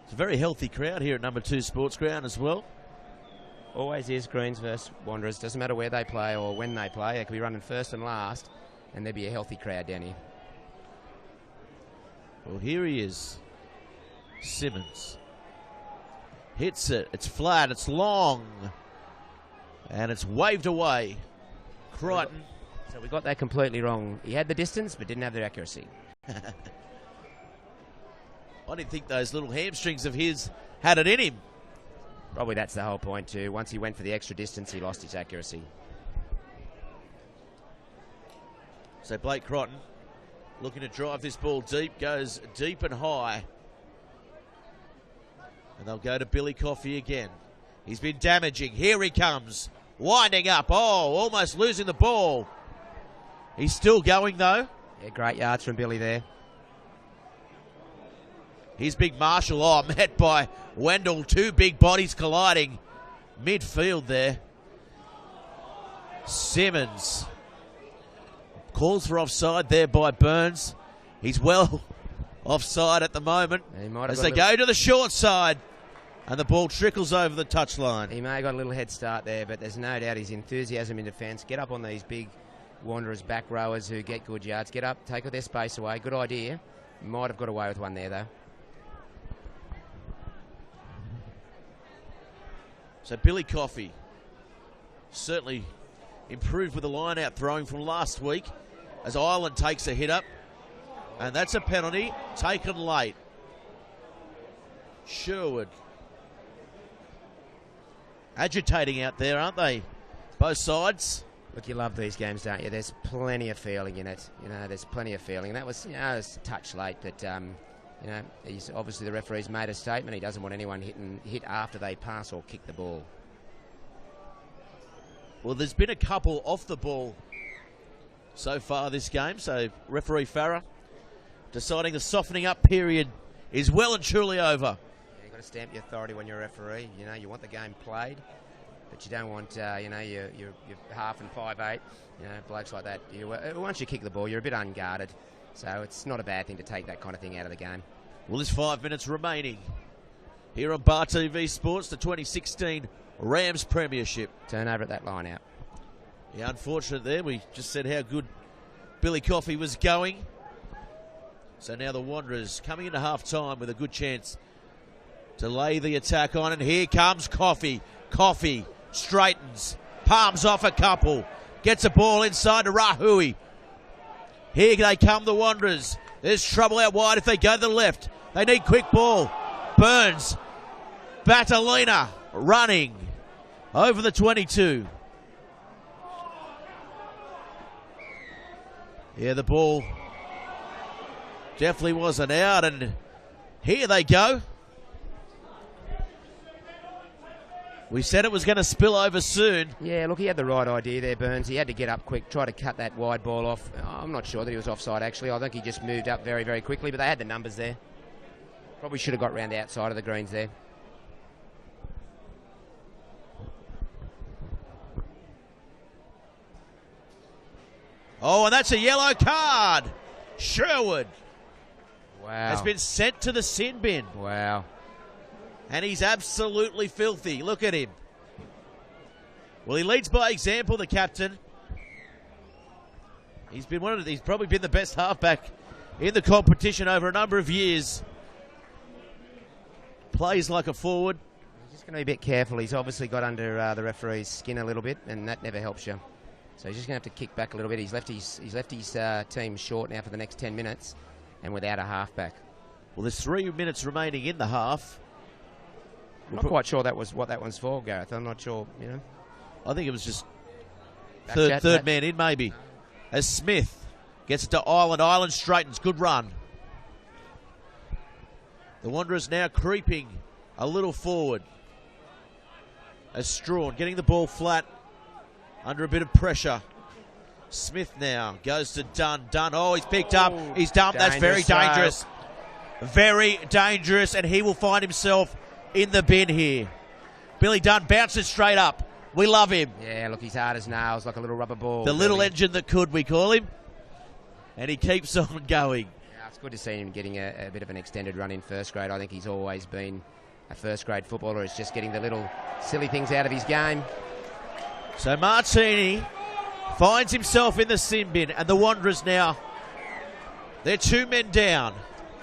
It's a very healthy crowd here at number 2 Sports Ground as well. Always is Greens versus Wanderers. Doesn't matter where they play or when they play. They could be running first and last, and there'd be a healthy crowd down here. Well, here he is. Simmons. Hits it. It's flat. It's long. And it's waved away. Crichton. So we got that completely wrong. He had the distance, but didn't have the accuracy. I didn't think those little hamstrings of his had it in him. Probably that's the whole point too. Once he went for the extra distance, he lost his accuracy. So Blake Crichton looking to drive this ball deep, goes deep and high. And they'll go to Billy Coffey again. He's been damaging. Here he comes. Winding up. Oh, almost losing the ball. He's still going though. Yeah, great yards from Billy there. Here's Big Marshall. Oh, met by Wendell. Two big bodies colliding. Midfield there. Simmons. Calls for offside there by Burns. He's well offside at the moment as they go to the short side. And the ball trickles over the touchline. He may have got a little head start there, but there's no doubt his enthusiasm in defence. Get up on these big Wanderers back rowers who get good yards. Get up, take their space away. Good idea. Might have got away with one there, though. So Billy Coffey certainly improved with the line out throwing from last week as Ireland takes a hit up. And that's a penalty taken late. Sherwood. Agitating out there, aren't they? Both sides. Look, you love these games, don't you? There's plenty of feeling in it. There's plenty of feeling. That was, it's a touch late, but, he's obviously the referee's made a statement. He doesn't want anyone hit after they pass or kick the ball. Well, there's been a couple off the ball so far this game. So referee Farah deciding the softening up period is well and truly over. Yeah, you've got to stamp your authority when you're a referee. You want the game played, but you don't want, you're half and 5'8", blokes like that. Once you kick the ball, you're a bit unguarded. So it's not a bad thing to take that kind of thing out of the game. Well, there's 5 minutes remaining here on Bar TV Sports, the 2016 Rams Premiership. Turnover at that line out. Yeah, unfortunate there. We just said how good Billy Coffey was going. So now the Wanderers coming into half-time with a good chance to lay the attack on. And here comes Coffey. Coffey straightens, palms off a couple, gets a ball inside to Rahui. Here they come, the Wanderers. There's trouble out wide if they go to the left. They need quick ball. Burns. Batalina running over the 22. Yeah, the ball definitely wasn't out, and here they go. We said it was going to spill over soon. Yeah, look, he had the right idea there, Burns. He had to get up quick, try to cut that wide ball off. I'm not sure that he was offside, actually. I think he just moved up very, very quickly, but they had the numbers there. Probably should have got round the outside of the greens there. Oh, and that's a yellow card. Sherwood has Wow. been sent to the sin bin. Wow. And he's absolutely filthy. Look at him. Well, he leads by example, the captain. He's probably been the best halfback in the competition over a number of years. Plays like a forward. He's just going to be a bit careful. He's obviously got under the referee's skin a little bit, and that never helps you. So he's just going to have to kick back a little bit. He's left his team short now for the next 10 minutes, and without a halfback. Well, there's 3 minutes remaining in the half. I'm not quite sure that was what that one's for, Gareth. I'm not sure, you know. I think it was just Back third man in, maybe. As Smith gets it to Island. Island straightens. Good run. The Wanderers now creeping a little forward. As Strawn getting the ball flat under a bit of pressure. Smith now goes to Dunn. Dunn, oh, he's picked up. He's dumped. That's very dangerous. Very dangerous, and he will find himself in the bin here. Billy Dunn bounces straight up. We love him. Yeah, look, he's hard as nails, like a little rubber ball. The little engine that could, we call him. And he keeps on going. Yeah, it's good to see him getting a bit of an extended run in first grade. I think he's always been a first grade footballer. It's just getting the little silly things out of his game. So Martini finds himself in the sin bin, and the Wanderers now, they're 2 men down.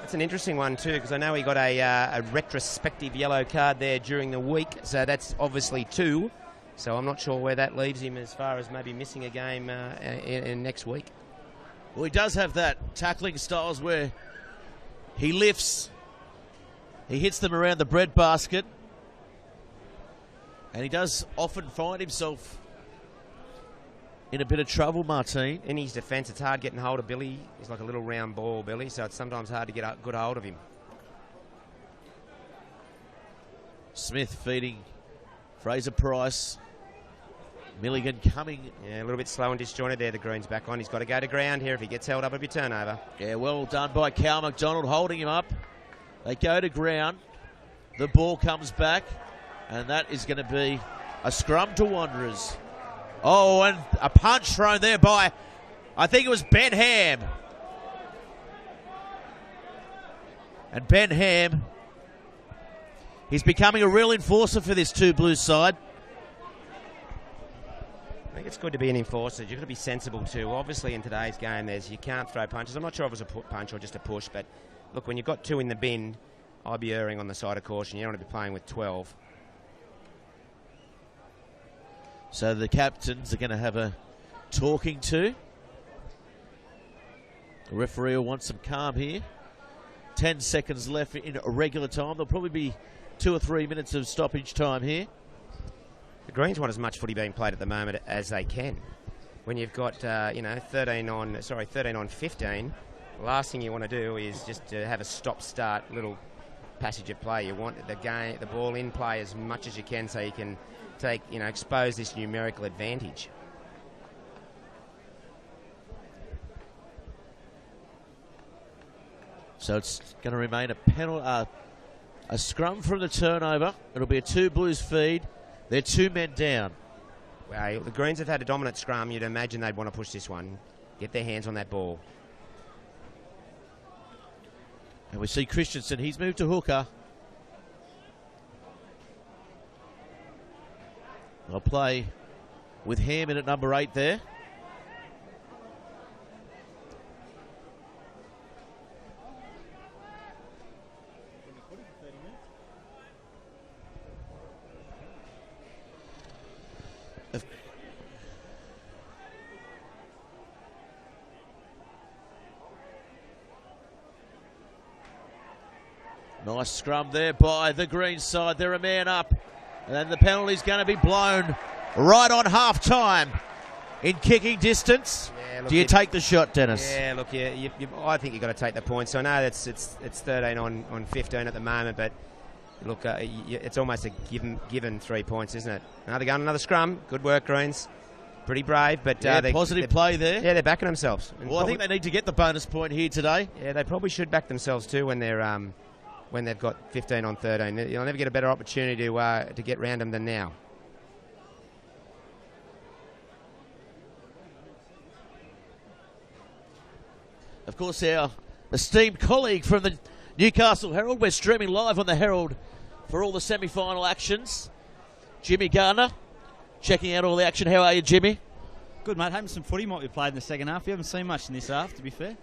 That's an interesting one too, because I know he got a retrospective yellow card there during the week, so that's obviously 2. So I'm not sure where that leaves him as far as maybe missing a game in next week. Well, he does have that tackling styles where he lifts, he hits them around the breadbasket, and he does often find himself in a bit of trouble, Martine. In his defence, it's hard getting hold of Billy. He's like a little round ball, Billy, so it's sometimes hard to get a good hold of him. Smith feeding Fraser Price. Milligan coming. Yeah, a little bit slow and disjointed there, the Green's back on. He's got to go to ground here. If he gets held up, it'll be turnover. Yeah, well done by Cal McDonald holding him up. They go to ground. The ball comes back, and that is going to be a scrum to Wanderers. Oh, and a punch thrown there by, I think it was Ben Ham. And Ben Ham, he's becoming a real enforcer for this Two Blues side. I think it's good to be an enforcer. You've got to be sensible too. Obviously, in today's game, you can't throw punches. I'm not sure if it was a punch or just a push, but look, when you've got 2 in the bin, I'd be erring on the side of caution. You don't want to be playing with 12. So the captains are going to have a talking to. The referee will want some calm here. 10 seconds left in regular time. There'll probably be 2 or 3 minutes of stoppage time here. The Greens want as much footy being played at the moment as they can. When you've got 13 on 15, the last thing you want to do is just to have a stop-start little passage of play. You want the ball in play as much as you can, so you can expose this numerical advantage. So it's going to remain a scrum from the turnover. It'll be a Two Blues feed. They're 2 men down. Well, the Greens have had a dominant scrum. You'd imagine they'd want to push this one, get their hands on that ball. And we see Christensen. He's moved to hooker. They'll play with Hammond at number 8 there. Nice scrum there by the green side. They're a man up. And then the penalty's going to be blown right on half-time in kicking distance. Yeah, look, do you take the shot, Dennis? Yeah, look, I think you've got to take the points. So I know it's 13 on 15 at the moment, but look, it's almost a given 3 points, isn't it? Another gun, another scrum. Good work, Greens. Pretty brave, but positive play there. Yeah, they're backing themselves. And well, I think they need to get the bonus point here today. Yeah, they probably should back themselves too when they've got 15 on 13. You'll never get a better opportunity to get round them than now. Of course, our esteemed colleague from the Newcastle Herald. We're streaming live on the Herald for all the semi-final actions. Jimmy Gardner, checking out all the action. How are you, Jimmy? Good, mate. Hoping some footy might be played in the second half. We haven't seen much in this half, to be fair.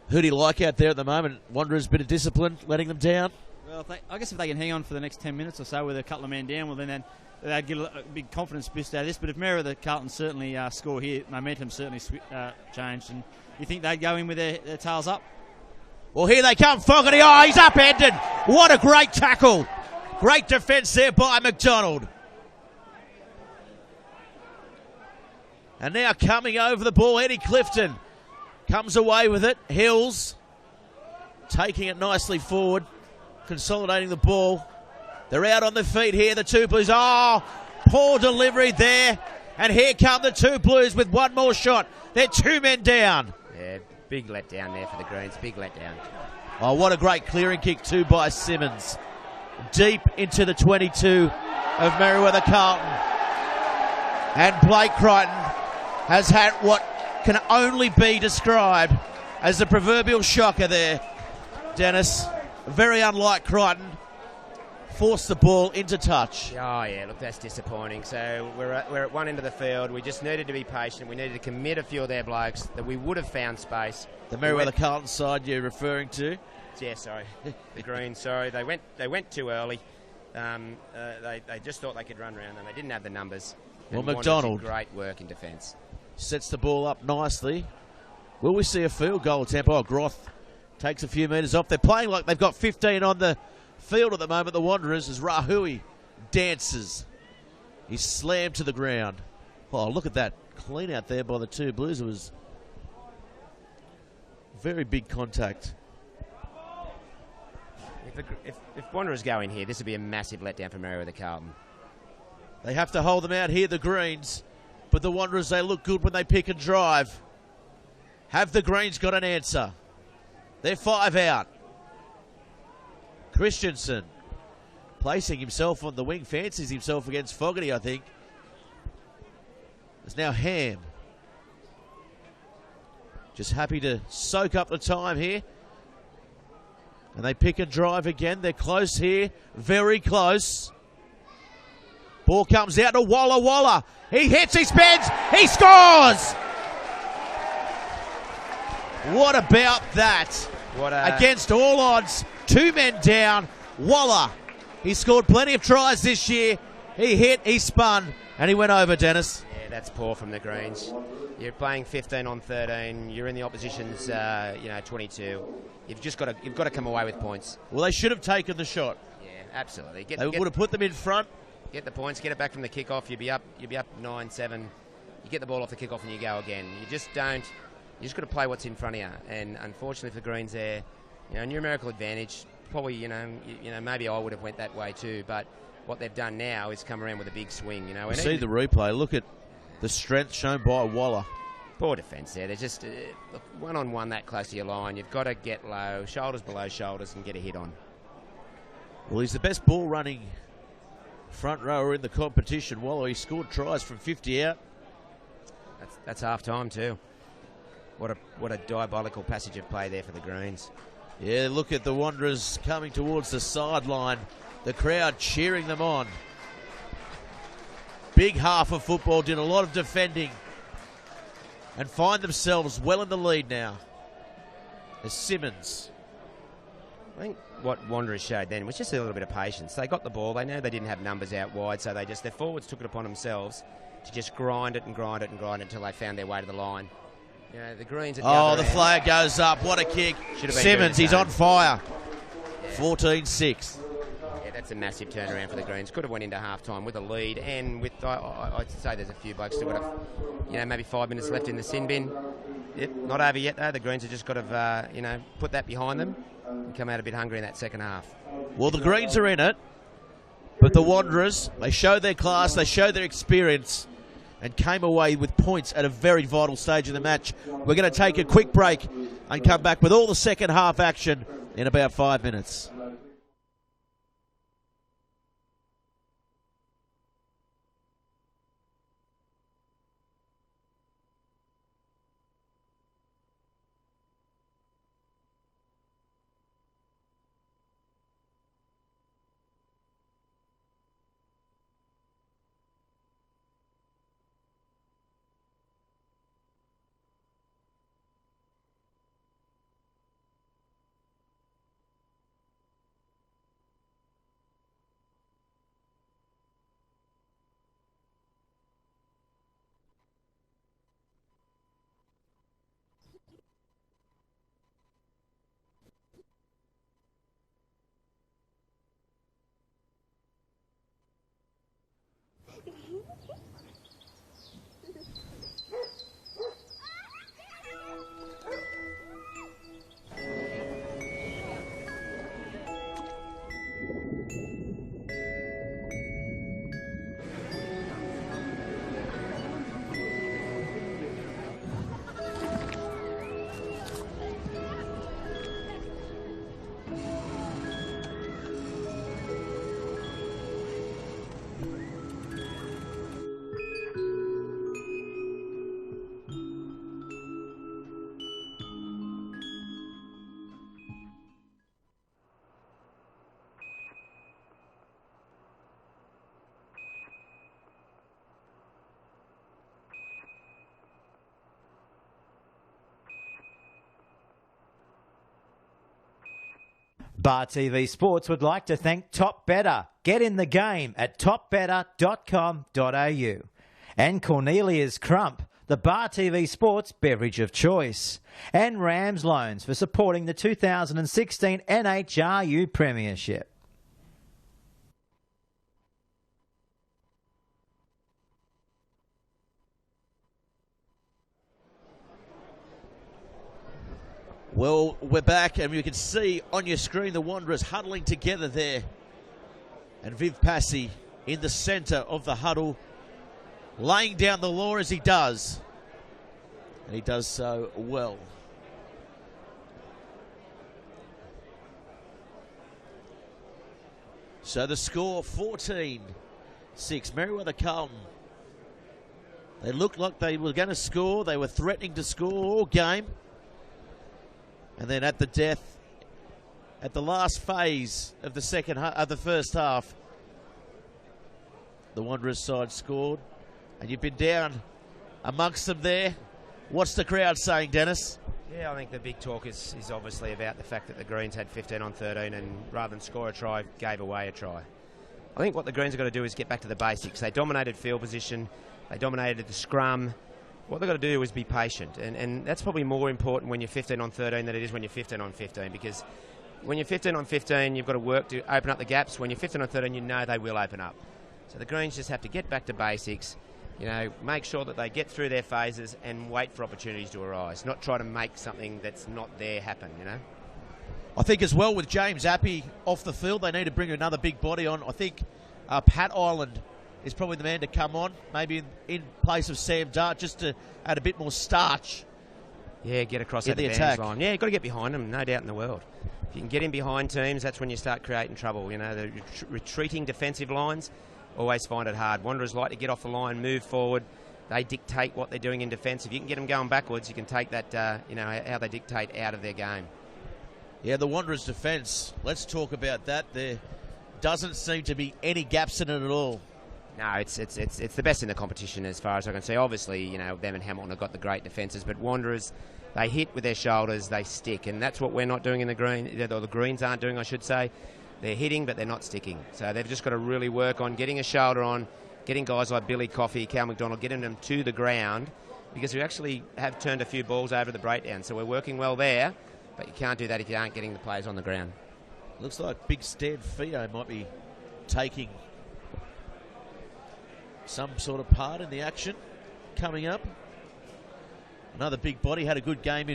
Who do you like out there at the moment? Wanderers, bit of discipline, letting them down? Well, I guess if they can hang on for the next 10 minutes or so with a couple of men down, well, then they'd get a big confidence boost out of this. But if Merewether, Carlton certainly score here, momentum certainly changed. And you think they'd go in with their tails up? Well, here they come. Fogarty. Oh, he's upended. What a great tackle. Great defence there by McDonald. And now coming over the ball, Eddie Clifton comes away with it. Hills taking it nicely forward, consolidating the ball. They're out on the feet here, the two Blues. Oh, poor delivery there. And here come the two Blues with one more shot. They're 2 men down. Yeah, big letdown there for the Greens, big letdown. Oh, what a great clearing kick too by Simmons. Deep into the 22 of Merewether Carlton. And Blake Crichton has had what can only be described as the proverbial shocker there, Dennis. Very unlike Crichton. Forced the ball into touch. Oh, yeah, look, that's disappointing. So we're at one end of the field. We just needed to be patient. We needed to commit a few of their blokes that we would have found space. The Merewether Carlton side you're referring to? Yeah, sorry. The Greens, sorry. They went too early. They just thought they could run around them. They didn't have the numbers. Well, McDonald. Great work in defence. Sets the ball up nicely. Will we see a field goal attempt? Oh, Groth takes a few metres off. They're playing like they've got 15 on the field at the moment, the Wanderers, as Rahui dances. He's slammed to the ground. Oh, look at that. Clean out there by the two Blues. It was very big contact. If Wanderers go in here, this would be a massive letdown for Merewether Carlton. They have to hold them out here, the Greens. But the Wanderers, they look good when they pick and drive. Have the Greens got an answer? They're 5 out. Christensen placing himself on the wing, fancies himself against Fogarty, I think. It's now Ham. Just happy to soak up the time here. And they pick and drive again. They're close here, very close. Ball comes out to Walla Walla. He hits, he spins, he scores! What about that? Against all odds, 2 men down. Walla, he scored plenty of tries this year. He hit, he spun, and he went over, Dennis. Yeah, that's poor from the Greens. You're playing 15 on 13. You're in the opposition's 22. You've got to come away with points. Well, they should have taken the shot. Yeah, absolutely. They would have put them in front. Get the points, get it back from the kickoff. You'd be up 9-7. You get the ball off the kickoff and you go again. You just got to play what's in front of you. And unfortunately for the Greens there, numerical advantage. Probably, maybe I would have went that way too. But what they've done now is come around with a big swing. You see the replay. Look at the strength shown by Waller. Poor defence there. They're just one-on-one that close to your line. You've got to get low, shoulders below shoulders, and get a hit on. Well, he's the best ball running front rower in the competition. Waller, he scored tries from 50 out. That's half time too. What a diabolical passage of play there for the Greens. Yeah, look at the Wanderers coming towards the sideline. The crowd cheering them on. Big half of football, did a lot of defending and find themselves well in the lead now. As Simmons. I think what Wanderers showed then was just a little bit of patience. They got the ball. They know they didn't have numbers out wide, so their forwards took it upon themselves to just grind it until they found their way to the line. The Greens at the other the end. flag goes up. What a kick. Simmons, he's on fire. Yeah. 14-6. Yeah, that's a massive turnaround for the Greens. Could have went into half-time with a lead, and with I'd say there's a few blokes still got maybe 5 minutes left in the sin bin. not over yet though. The Greens have just got to, put that behind them and come out a bit hungry in that second half. Well, the Greens are in it, but the Wanderers, they show their class, they show their experience, and came away with points at a very vital stage of the match. We're going to take a quick break and come back with all the second half action in about 5 minutes. Bar TV Sports would like to thank Top Better. Get in the game at topbetter.com.au. And Cornelia's Crump, the Bar TV Sports beverage of choice. And Rams Loans for supporting the 2016 NHRU Premiership. Well, we're back, and you can see on your screen the Wanderers huddling together there. And Viv Passy in the centre of the huddle, laying down the law as he does. And he does so well. So the score, 14-6. Merewether Carlton. They looked like they were going to score. They were threatening to score all game. And then at the death, at the last phase of the first half, the Wanderers side scored. And you've been down amongst them there. What's the crowd saying, Dennis? Yeah, I think the big talk is obviously about the fact that the Greens had 15 on 13 and rather than score a try, gave away a try. I think what the Greens have got to do is get back to the basics. They dominated field position. They dominated the scrum. What they've got to do is be patient, and that's probably more important when you're 15 on 13 than it is when you're 15 on 15, because when you're 15 on 15, you've got to work to open up the gaps. When you're 15 on 13, you know they will open up. So the Greens just have to get back to basics, make sure that they get through their phases and wait for opportunities to arise, not try to make something that's not there happen, I think as well with James Appy off the field, they need to bring another big body on. I think Pat Ireland is probably the man to come on, maybe in place of Sam Dart, just to add a bit more starch. Yeah, get across in that the advantage attack line. Yeah, you've got to get behind them, no doubt in the world. If you can get in behind teams, that's when you start creating trouble. The retreating defensive lines always find it hard. Wanderers like to get off the line, move forward. They dictate what they're doing in defence. If you can get them going backwards, you can take that, how they dictate out of their game. Yeah, the Wanderers' defence, let's talk about that. There doesn't seem to be any gaps in it at all. No, it's the best in the competition as far as I can see. Obviously, them and Hamilton have got the great defences, but Wanderers, they hit with their shoulders, they stick, and that's what we're not doing in the Green, or the Greens aren't doing, I should say. They're hitting, but they're not sticking. So they've just got to really work on getting a shoulder on, getting guys like Billy Coffey, Cal McDonald, getting them to the ground, because we actually have turned a few balls over the breakdown. So we're working well there, but you can't do that if you aren't getting the players on the ground. Looks like Big Stan Fio might be taking some sort of part in the action coming up. Another big body, had a good game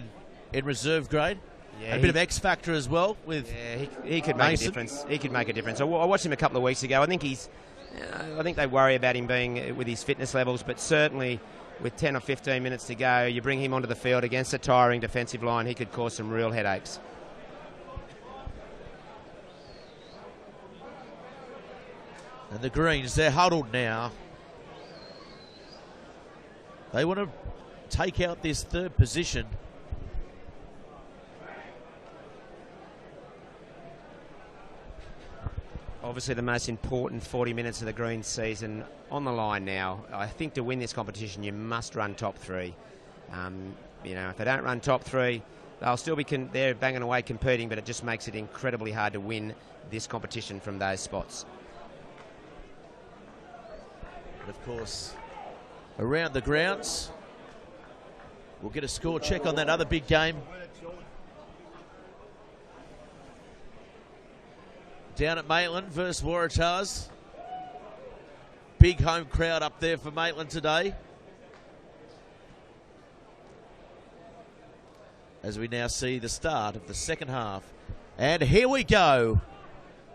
in reserve grade. Yeah, a bit of X factor as well with. Yeah, he could make a difference. He could make a difference. I watched him a couple of weeks ago. I think they worry about him being with his fitness levels, but certainly with 10 or 15 minutes to go, you bring him onto the field against a tiring defensive line, he could cause some real headaches. And the Greens, they're huddled now. They want to take out this third position. Obviously the most important 40 minutes of the Greens season on the line now. I think to win this competition you must run top three. If they don't run top three, they'll still be they're banging away competing, but it just makes it incredibly hard to win this competition from those spots. But of course, around the grounds, we'll get a score check on that other big game. Down at Maitland versus Waratahs. Big home crowd up there for Maitland today. As we now see the start of the second half. And here we go.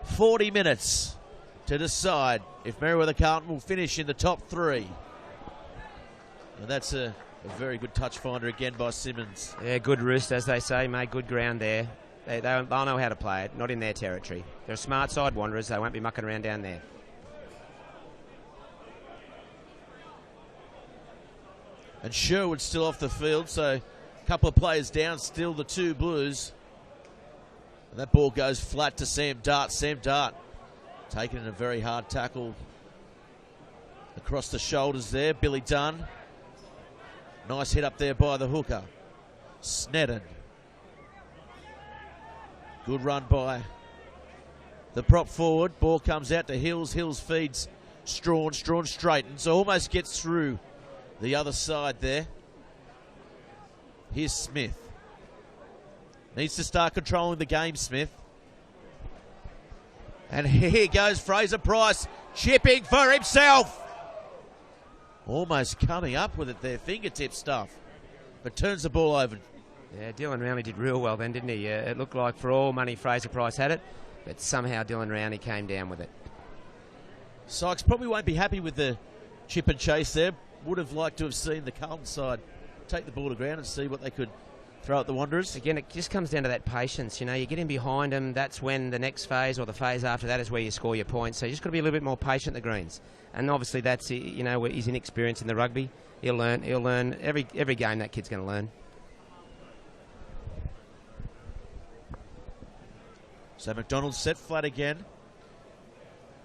40 minutes to decide if Merewether Carlton will finish in the top three. And that's a very good touch finder again by Simmons. Yeah, good roost, as they say, made good ground there. They'll know how to play it, not in their territory. They're a smart side, Wanderers. They won't be mucking around down there. And Sherwood's still off the field, so a couple of players down, still the two Blues. And that ball goes flat to Sam Dart. Sam Dart taking in a very hard tackle across the shoulders there. Billy Dunn. Nice hit up there by the hooker. Sneddon. Good run by the prop forward. Ball comes out to Hills. Hills feeds Strawn. Strawn straightens. So almost gets through the other side there. Here's Smith. Needs to start controlling the game, Smith. And here goes Fraser Price, chipping for himself. Almost coming up with it there, fingertip stuff. But turns the ball over. Yeah, Dylan Rowney did real well then, didn't he? It looked like for all money Fraser Price had it, but somehow Dylan Rowney came down with it. Sykes probably won't be happy with the chip and chase there. Would have liked to have seen the Carlton side take the ball to ground and see what they could throw at the Wanderers. Again, it just comes down to that patience. You get in behind them, that's when the next phase or the phase after that is where you score your points. So you just got to be a little bit more patient, the Greens. And obviously that's, his inexperience in the rugby. He'll learn. Every game that kid's going to learn. So McDonald's set flat again.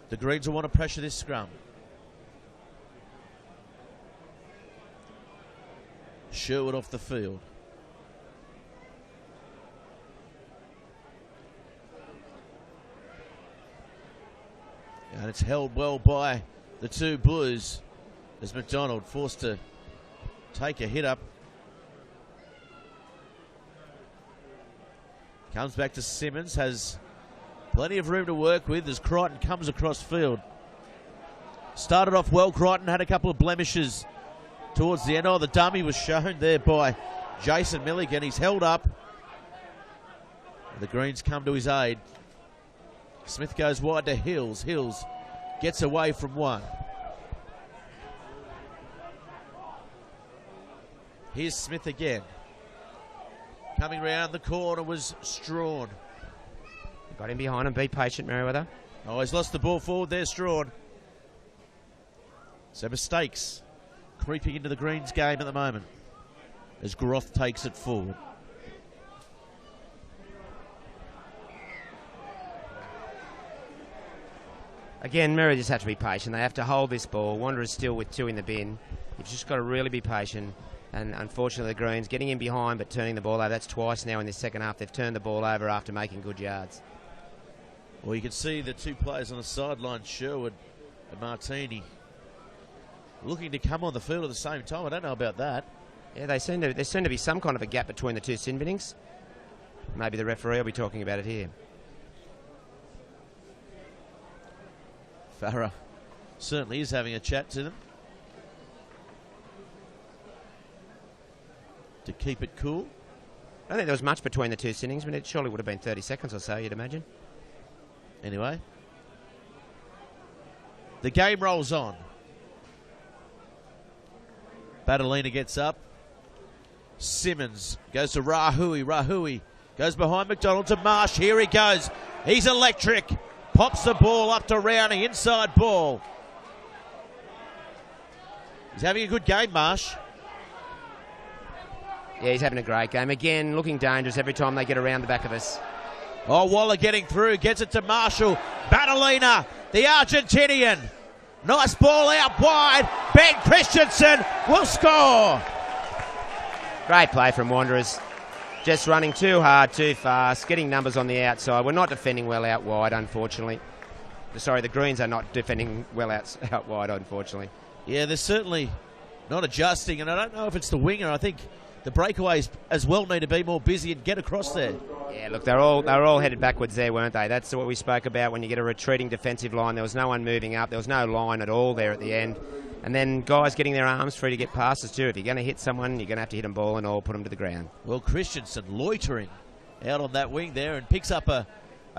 The Greens will want to pressure this scrum. Sherwood off the field. And it's held well by the two Blues as McDonald forced to take a hit up. Comes back to Simmons, has plenty of room to work with as Crichton comes across field. Started off well, Crichton had a couple of blemishes towards the end. Oh, the dummy was shown there by Jason Milligan. He's held up. The Greens come to his aid. Smith goes wide to Hills. Hills gets away from one. Here's Smith again. Coming round the corner was Strawn. Got him behind him. Be patient, Merewether. Oh, he's lost the ball forward there, Strawn. So mistakes creeping into the Greens game at the moment as Groth takes it forward. Again, Merewether just have to be patient. They have to hold this ball. Wanderers still with two in the bin. You've just got to really be patient. And unfortunately, the Greens getting in behind but turning the ball over. That's twice now in this second half. They've turned the ball over after making good yards. Well, you can see the two players on the sideline, Sherwood and Martini, looking to come on the field at the same time. I don't know about that. Yeah, there seemed to be some kind of a gap between the two sin binnings. Maybe the referee will be talking about it here. Farah certainly is having a chat to them. to keep it cool. I don't think there was much between the two sittings, but it surely would have been 30 seconds or so, you'd imagine. Anyway, the game rolls on. Badalina gets up. Simmons goes to Rahui. Rahui goes behind McDonald to Marsh. Here he goes. He's electric. Pops the ball up to Rowney. Inside ball. He's having a good game, Marsh. Yeah, he's having a great game. Again, looking dangerous every time they get around the back of us. Oh, Waller getting through. Gets it to Marshall. Badalina, the Argentinian. Nice ball out wide. Ben Christensen will score. Great play from Wanderers. Just running too hard, too fast, getting numbers on the outside. We're not defending well out wide, unfortunately. Sorry, the Greens are not defending well out wide, unfortunately. Yeah, they're certainly not adjusting, and I don't know if it's the winger. I think the breakaways as well need to be more busy and get across there. Yeah, look, they're all headed backwards there, weren't they? That's what we spoke about when you get a retreating defensive line. There was no one moving up. There was no line at all there at the end. And then guys getting their arms free to get passes too. If you're going to hit someone, you're going to have to hit them ball and all, put them to the ground. Well, Christensen loitering out on that wing there and picks up a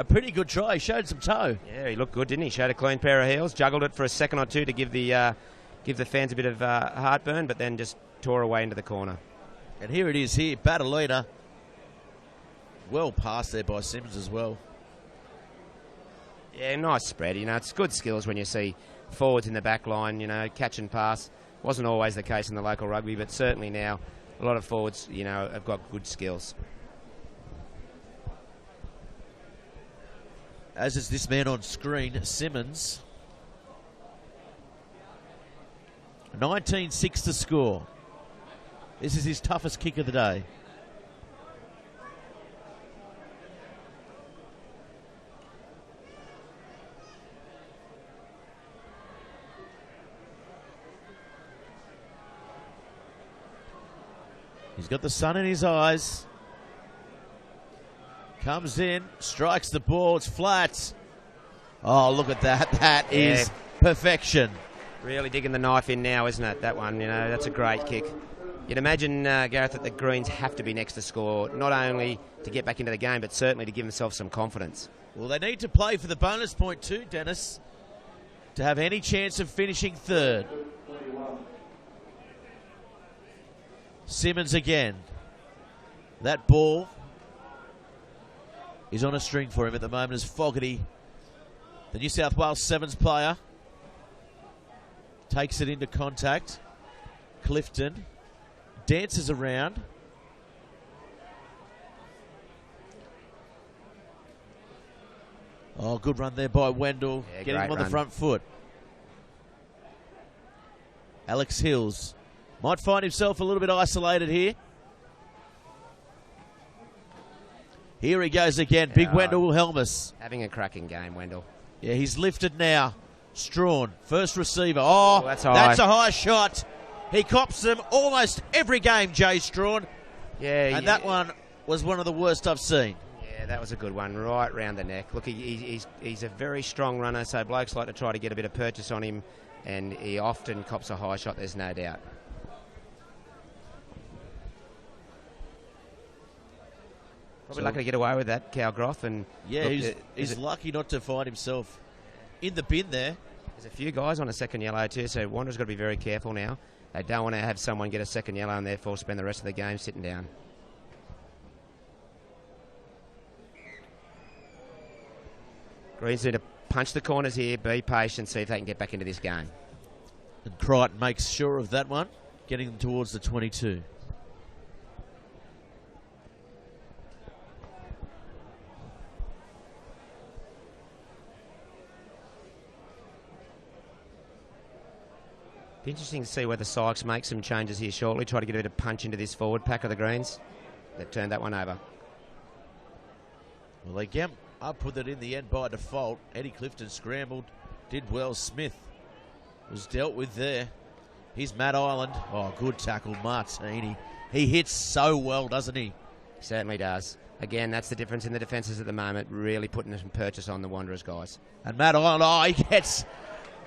pretty good try. He showed some toe. Yeah, he looked good, didn't he? Showed a clean pair of heels, juggled it for a second or two to give the fans a bit of heartburn, but then just tore away into the corner. And here it is here, Badalina. Well passed there by Simmons as well. Yeah, nice spread. It's good skills when you see forwards in the back line, catch and pass. Wasn't always the case in the local rugby, but certainly now a lot of forwards, have got good skills. As is this man on screen, Simmons. 19-6 to score. This is his toughest kick of the day. He's got the sun in his eyes. Comes in, strikes the ball, it's flat. Oh, look at that. That is perfection. Really digging the knife in now, isn't it, that one? That's a great kick. You'd imagine, Gareth, that the Greens have to be next to score, not only to get back into the game, but certainly to give themselves some confidence. Well, they need to play for the bonus point too, Dennis, to have any chance of finishing third. Simmons again. That ball is on a string for him at the moment as Fogarty, the New South Wales Sevens player, takes it into contact. Clifton dances around. Oh, good run there by Wendell, getting him on the front foot. Alex Hills might find himself a little bit isolated here. Here he goes again. Big Wendell Helmus. Having a cracking game, Wendell. Yeah, he's lifted now. Strawn, first receiver. Oh, that's high. That's a high shot. He cops them almost every game, Jay Strawn. Yeah. And that one was one of the worst I've seen. Yeah, that was a good one, right round the neck. Look, he's a very strong runner, so blokes like to try to get a bit of purchase on him, and he often cops a high shot, there's no doubt. Probably lucky to get away with that, Calgroth. And yeah, he's lucky not to find himself in the bin there. There's a few guys on a second yellow too, so Wanderers got to be very careful now. They don't want to have someone get a second yellow and therefore spend the rest of the game sitting down. Greens need to punch the corners here, be patient, see if they can get back into this game. And Crichton makes sure of that one, getting them towards the 22. Be interesting to see whether Sykes makes some changes here shortly, try to get a bit of punch into this forward pack of the Greens. They've turned that one over. Well, they get up with it in the end by default. Eddie Clifton scrambled, did well. Smith was dealt with there. Here's Matt Island. Oh, good tackle, Martini. He hits so well, doesn't he? Certainly does. Again, that's the difference in the defences at the moment, really putting some purchase on the Wanderers guys. And Matt Island, he gets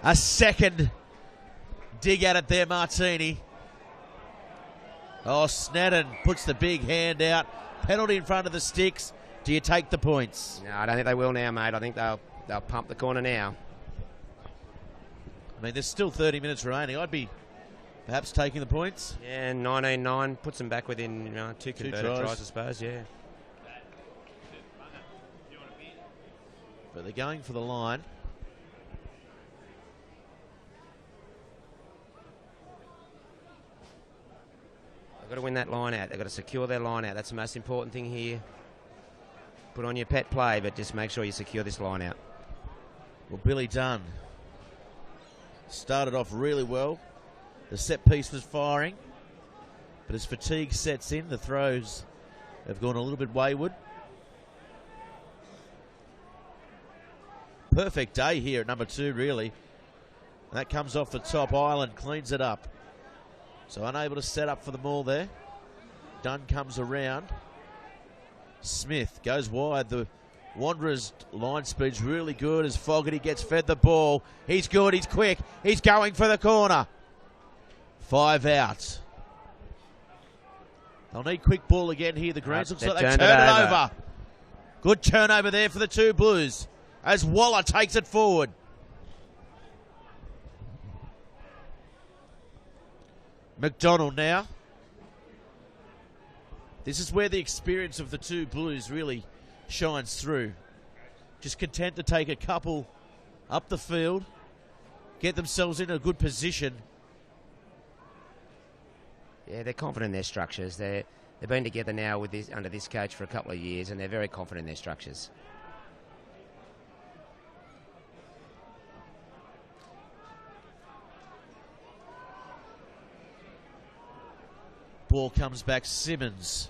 a second dig at it there, Martini. Oh, Snedden puts the big hand out. Penalty in front of the sticks. Do you take the points? No, I don't think they will now, mate. I think they'll pump the corner now. I mean, there's still 30 minutes remaining. I'd be perhaps taking the points. Yeah, 19-9 puts them back within two converted tries, I suppose, yeah. But they're going for the line. They've got to win that line out. They've got to secure their line out. That's the most important thing here. Put on your pet play, but just make sure you secure this line out. Well, Billy Dunn started off really well. The set piece was firing, but as fatigue sets in, the throws have gone a little bit wayward. Perfect day here at number 2, really. That comes off the top. Island cleans it up. So unable to set up for the maul there. Dunn comes around. Smith goes wide. The Wanderers' line speed's really good as Fogarty gets fed the ball. He's good, he's quick, he's going for the corner. 5 out. They'll need quick ball again here. The Greens looks like they've turned it over. Good turnover there for the 2 Blues as Waller takes it forward. McDonald now. This is where the experience of the 2 Blues really shines through. Just content to take a couple up the field, get themselves in a good position. Yeah, they're confident in their structures. They've been together now with this under this coach for a couple of years, and they're very confident in their structures. Ball comes back. Simmons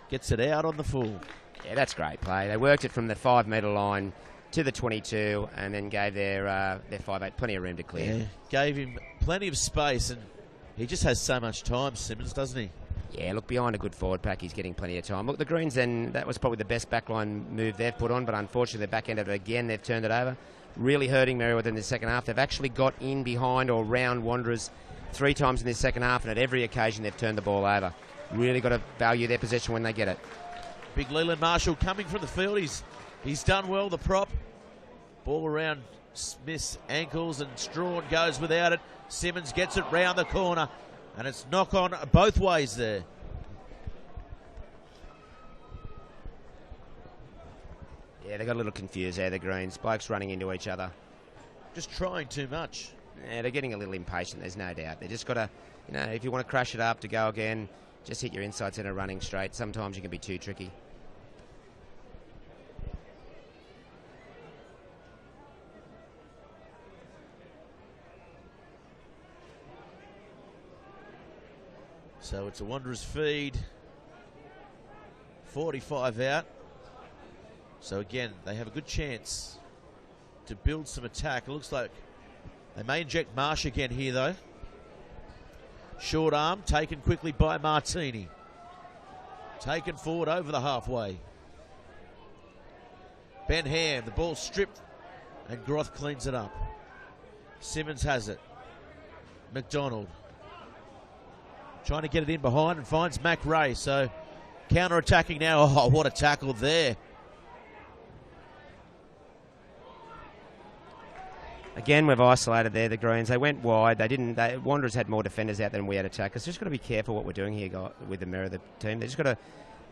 gets it out on the full. Yeah, that's great play. They worked it from the 5 metre line to the 22 and then gave their 5'8" plenty of room to clear. Yeah, gave him plenty of space, and he just has so much time, Simmons, doesn't he? Yeah, look, behind a good forward pack, he's getting plenty of time. Look, the Greens then, that was probably the best backline move they've put on, but unfortunately the back end of it again, they've turned it over. Really hurting Merewether in the second half. They've actually got in behind or round Wanderers 3 times in this second half, and at every occasion they've turned the ball over. Really got to value their possession when they get it. Big Leland Marshall coming from the field. He's done well, the prop. Ball around Smith's ankles, and Strawn goes without it. Simmons gets it round the corner, and it's knock on both ways there. Yeah, they got a little confused there, the Greens. Blokes running into each other. Just trying too much. Yeah, they're getting a little impatient, there's no doubt. They just got to, if you want to crash it up to go again, just hit your inside centre running straight. Sometimes you can be too tricky. So it's a Wanderers feed. 45 out. So again, they have a good chance to build some attack. It looks like they may inject Marsh again here, though. Short arm taken quickly by Martini. Taken forward over the halfway. Ben Ham, the ball stripped, and Groth cleans it up. Simmons has it. McDonald trying to get it in behind and finds Mac Ray. So counter-attacking now. Oh, what a tackle there. Again, we've isolated there, the Greens. They went wide. Wanderers had more defenders out than we had attackers. Just got to be careful what we're doing here with the Merewether team. They just got to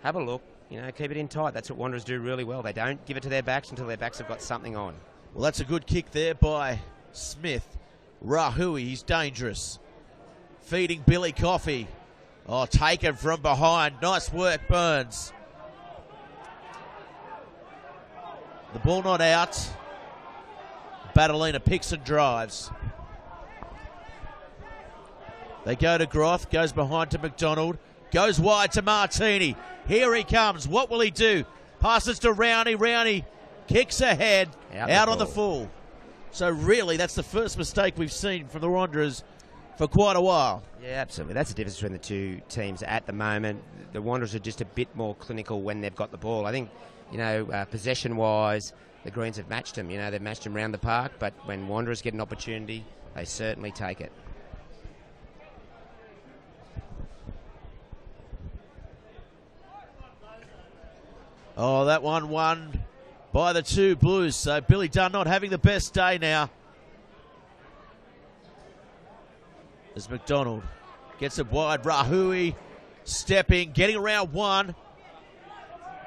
have a look, keep it in tight. That's what Wanderers do really well. They don't give it to their backs until their backs have got something on. Well, that's a good kick there by Smith. Rahui, he's dangerous. Feeding Billy Coffey. Oh, taken from behind. Nice work, Burns. The ball not out. Batalina picks and drives. They go to Groth, goes behind to McDonald, goes wide to Martini. Here he comes. What will he do? Passes to Rowney. Rowney kicks ahead, out on the full. So really, that's the first mistake we've seen from the Wanderers for quite a while. Yeah, absolutely. That's the difference between the two teams at the moment. The Wanderers are just a bit more clinical when they've got the ball. I think, possession-wise, the Greens have matched them. They've matched them around the park, but when Wanderers get an opportunity, they certainly take it. Oh, that one won by the two Blues. So Billy Dunn not having the best day now. As McDonald gets it wide. Rahui stepping, getting around one.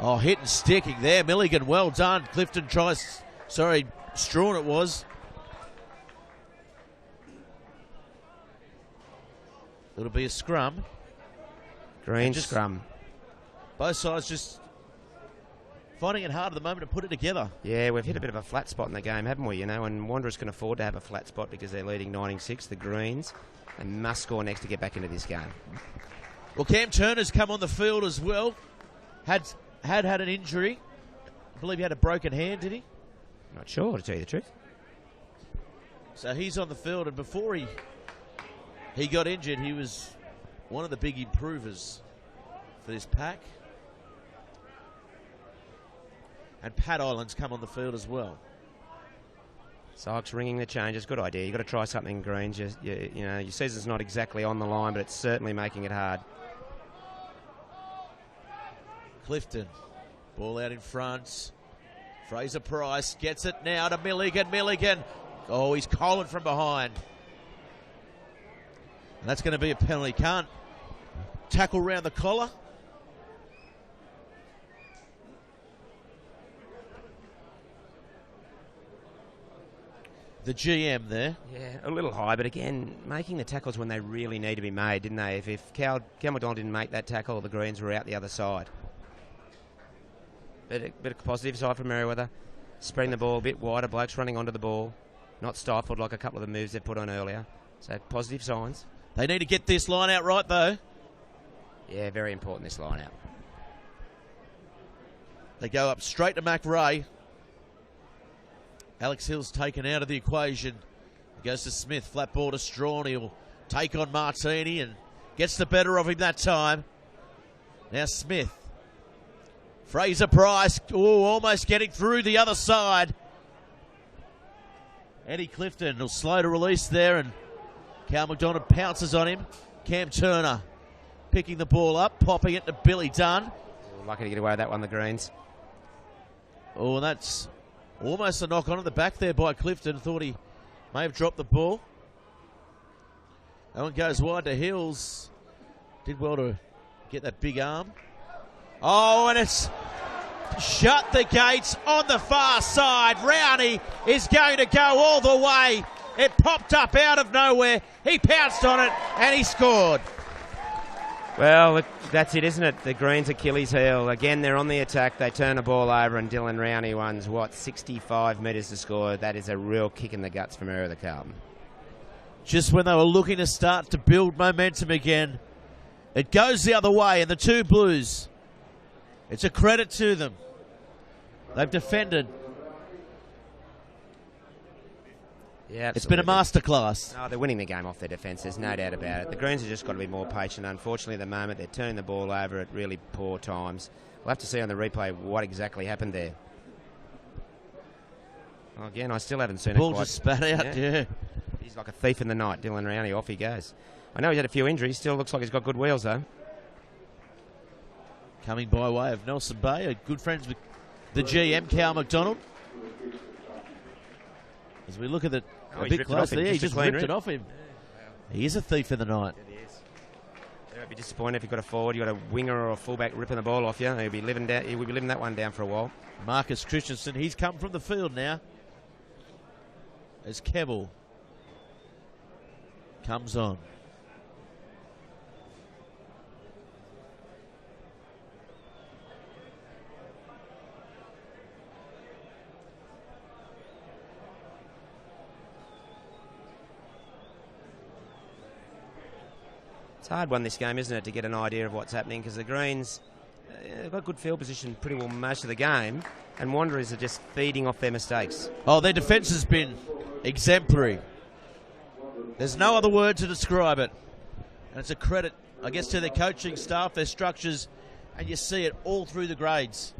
Oh, hit and sticking there. Milligan, well done. Clifton tries, Strawn it was. It'll be a scrum. Green scrum. Both sides just finding it hard at the moment to put it together. Yeah, we've hit a bit of a flat spot in the game, haven't we? You know, and Wanderers can afford to have a flat spot because they're leading 19-6. The Greens, they must score next to get back into this game. Well, Cam Turner's come on the field as well. Had an injury. I believe he had a broken hand, did he? Not sure, to tell you the truth. So he's on the field, and before he got injured, he was one of the big improvers for this pack. And Pat Island's come on the field as well. Sykes ringing the changes. Good idea. You've got to try something, Greens. You know, your season's not exactly on the line, but it's certainly making it hard. Clifton, ball out in front. Fraser Price gets it now to Milligan. Milligan. Oh, he's Colin from behind. And that's going to be a penalty. Can't tackle round the collar. The GM there. Yeah, a little high, but again, making the tackles when they really need to be made, didn't they? If Cal McDonald didn't make that tackle, the Greens were out the other side. Bit of positive side for Merewether. Spreading the ball a bit wider, blokes running onto the ball. Not stifled like a couple of the moves they've put on earlier. So positive signs. They need to get this line out right, though. Yeah, very important, this line out. They go up straight to McRae. Alex Hill's taken out of the equation. He goes to Smith, flat ball to Strawn. He'll take on Martini and gets the better of him that time. Now Smith. Fraser Price, almost getting through the other side. Eddie Clifton will slow to release there, and Cal McDonald pounces on him. Cam Turner picking the ball up, popping it to Billy Dunn. Lucky to get away with that one, the Greens. Oh, and that's almost a knock on at the back there by Clifton. Thought he may have dropped the ball. That one goes wide to Hills. Did well to get that big arm. Oh, and it's shut the gates on the far side. Rowney is going to go all the way. It popped up out of nowhere. He pounced on it and he scored. Well, that's it, isn't it? The Greens' Achilles heel. Again, they're on the attack. They turn the ball over, and Dylan Rowney runs, 65 metres to score. That is a real kick in the guts for Merewether Carlton. Just when they were looking to start to build momentum again, it goes the other way, and the two Blues, it's a credit to them. They've defended. Yeah, it's been a masterclass. No, they're winning the game off their defence. There's no doubt about it. The Greens have just got to be more patient. Unfortunately, at the moment, they're turning the ball over at really poor times. We'll have to see on the replay what exactly happened there. Well, again, I still haven't seen ball it quite. Just spat out, yeah. He's like a thief in the night, Dylan Rowney. Off he goes. I know he's had a few injuries. Still looks like he's got good wheels, though. Coming by way of Nelson Bay, a good friends with the GM, Cal McDonald. As we look at it a bit closer, he just ripped it off him. Yeah, wow. He is a thief in the night. It is. I'd be disappointed if you've got a forward, you've got a winger or a fullback ripping the ball off you. He'll be living that one down for a while. Marcus Christensen, he's come from the field now. As Keble comes on. It's a hard one, this game, isn't it, to get an idea of what's happening, because the Greens have got good field position pretty well most of the game, and Wanderers are just feeding off their mistakes. Oh, their defence has been exemplary. There's no other word to describe it. And it's a credit, I guess, to their coaching staff, their structures, and you see it all through the grades.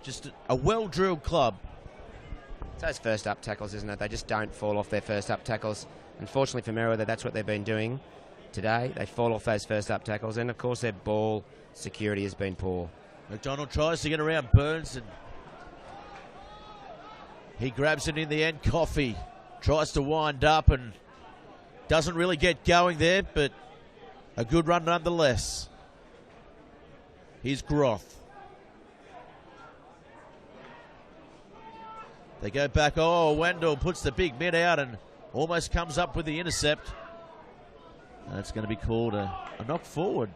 Just a well-drilled club. It's those first-up tackles, isn't it? They just don't fall off their first-up tackles. Unfortunately for Merewether, that's what they've been doing today. They fall off those first-up tackles, and, of course, their ball security has been poor. McDonald tries to get around Burns, and he grabs it in the end. Coffey tries to wind up and doesn't really get going there, but a good run nonetheless. Here's Groth. They go back. Oh, Wendell puts the big mid out and almost comes up with the intercept. That's going to be called a knock forward.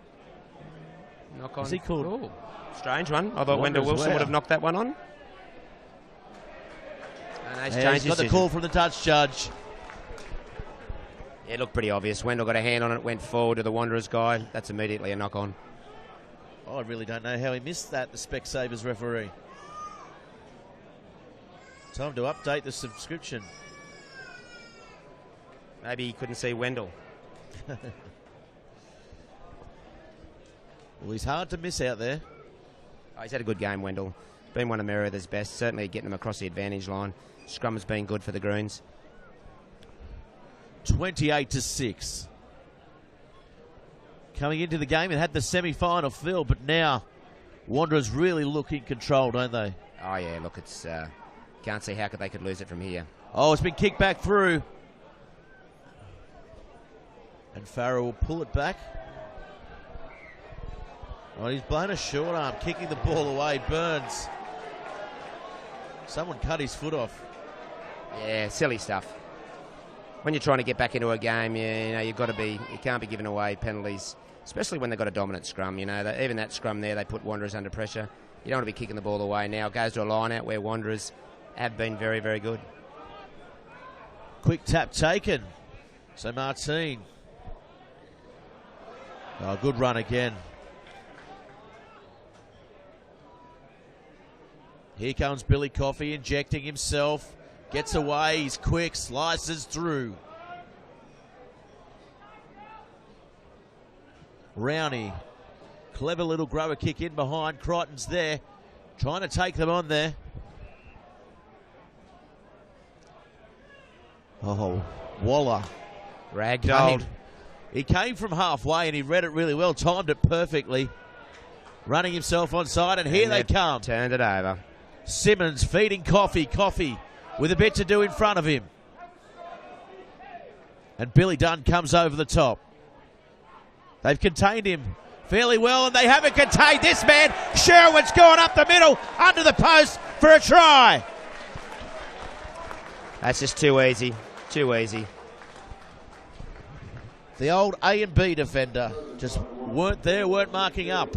Knock on. Is he called? Ooh, strange one. I thought Wendell Wilson would have knocked that one on. And he's got the call from the touch judge. Yeah, it looked pretty obvious. Wendell got a hand on it, went forward to the Wanderers guy. That's immediately a knock on. Oh, I really don't know how he missed that, the Specsavers referee. Time to update the subscription. Maybe he couldn't see Wendell. Well, he's hard to miss out there. Oh, he's had a good game, Wendell. Been one of Merewether's best, certainly getting them across the advantage line. Scrum has been good for the Greens. 28-6. Coming into the game, it had the semi-final feel, but now Wanderers really look in control, don't they? Oh, yeah, look, it's... can't see how they could lose it from here. Oh, it's been kicked back through. And Farrell will pull it back. Oh, he's blown a short arm, kicking the ball away. Burns. Someone cut his foot off. Yeah, silly stuff. When you're trying to get back into a game, you know, you can't be giving away penalties, especially when they've got a dominant scrum. You know, even that scrum there, they put Wanderers under pressure. You don't want to be kicking the ball away now. It goes to a line out where Wanderers have been very, very good. Quick tap taken. So Martin. Oh, good run again. Here comes Billy Coffey injecting himself. Gets away, he's quick, slices through. Rowney. Clever little grower kick in behind. Crichton's there. Trying to take them on there. Oh, Waller. Ragdolled. He came from halfway and he read it really well, timed it perfectly. Running himself onside, and here they come. Turned it over. Simmons feeding Coffey. Coffey with a bit to do in front of him. And Billy Dunn comes over the top. They've contained him fairly well, and they haven't contained this man. Sherwood's gone up the middle, under the post for a try. That's just too easy. Too easy. The old A and B defender just weren't marking up.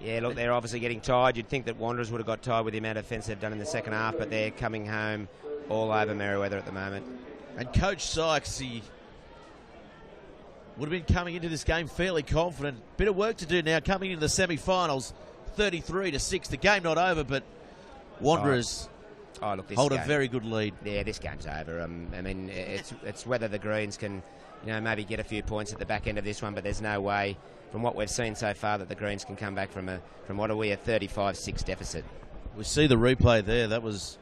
Yeah, look, they're obviously getting tired. You'd think that Wanderers would have got tired with the amount of defence they've done in the second half, but they're coming home all over Merewether at the moment. And Coach Sykes, he would have been coming into this game fairly confident. Bit of work to do now coming into the semi-finals. 33-6. The game not over, but Wanderers hold a very good lead. Yeah, this game's over. I mean, it's whether the Greens can, maybe get a few points at the back end of this one, but there's no way, from what we've seen so far, that the Greens can come back from what are we, a 35-6 deficit. We see the replay there. That was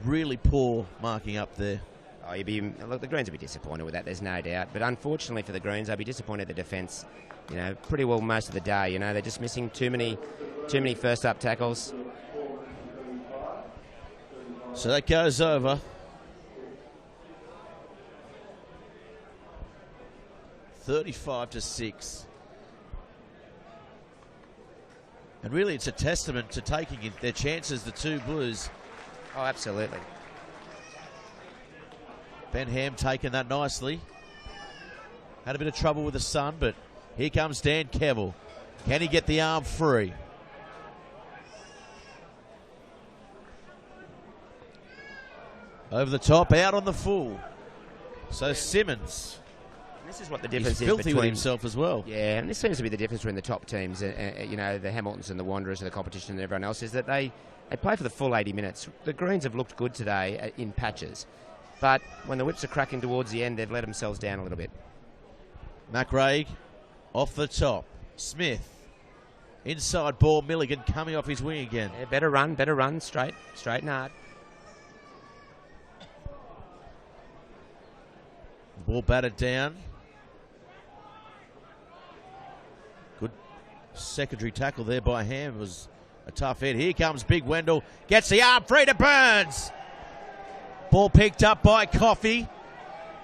really poor marking up there. Oh, look, the Greens will be disappointed with that, there's no doubt. But unfortunately for the Greens, they'll be disappointed at the defence, pretty well most of the day. They're just missing too many first-up tackles. So that goes over. 35-6. And really it's a testament to taking their chances, the two Blues. Oh, absolutely. Ben Ham taking that nicely. Had a bit of trouble with the sun, but here comes Dan Kevill. Can he get the arm free? Over the top, out on the full. So Simmons. This is what the difference He's is filthy with himself as well. Yeah, and this seems to be the difference between the top teams, the Hamiltons and the Wanderers of the competition and everyone else, is that they play for the full 80 minutes. The Greens have looked good today in patches, but when the whips are cracking towards the end, they've let themselves down a little bit. McRae off the top. Smith. Inside ball, Milligan coming off his wing again. Yeah, better run, straight and hard. Ball batted down. Good secondary tackle there by Ham. It was a tough hit. Here comes Big Wendell. Gets the arm free to Burns. Ball picked up by Coffey.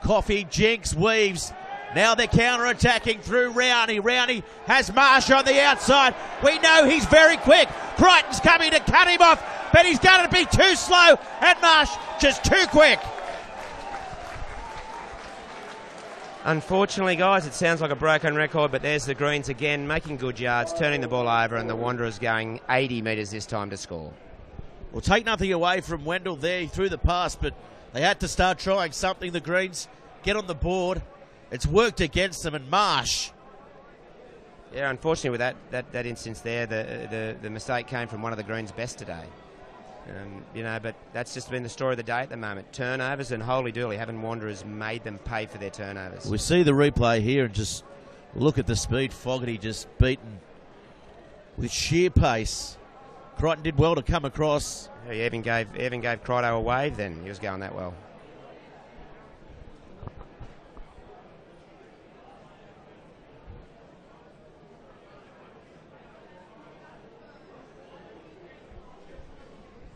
Coffey jinks, weaves. Now they're counter-attacking through Rowney. Rowney has Marsh on the outside. We know he's very quick. Crichton's coming to cut him off, but he's going to be too slow, and Marsh just too quick. Unfortunately, guys, it sounds like a broken record, but there's the Greens again, making good yards, turning the ball over, and the Wanderers going 80 metres this time to score. Well, take nothing away from Wendell there. He threw the pass, but they had to start trying something. The Greens get on the board. It's worked against them, and Marsh. Yeah, unfortunately with that instance there, the mistake came from one of the Greens' best today. But that's just been the story of the day at the moment. Turnovers, and holy dooly, haven't Wanderers made them pay for their turnovers. We see the replay here and just look at the speed. Fogarty just beaten with sheer pace. Crichton did well to come across. Yeah, he even gave Crichton a wave then. He was going that well.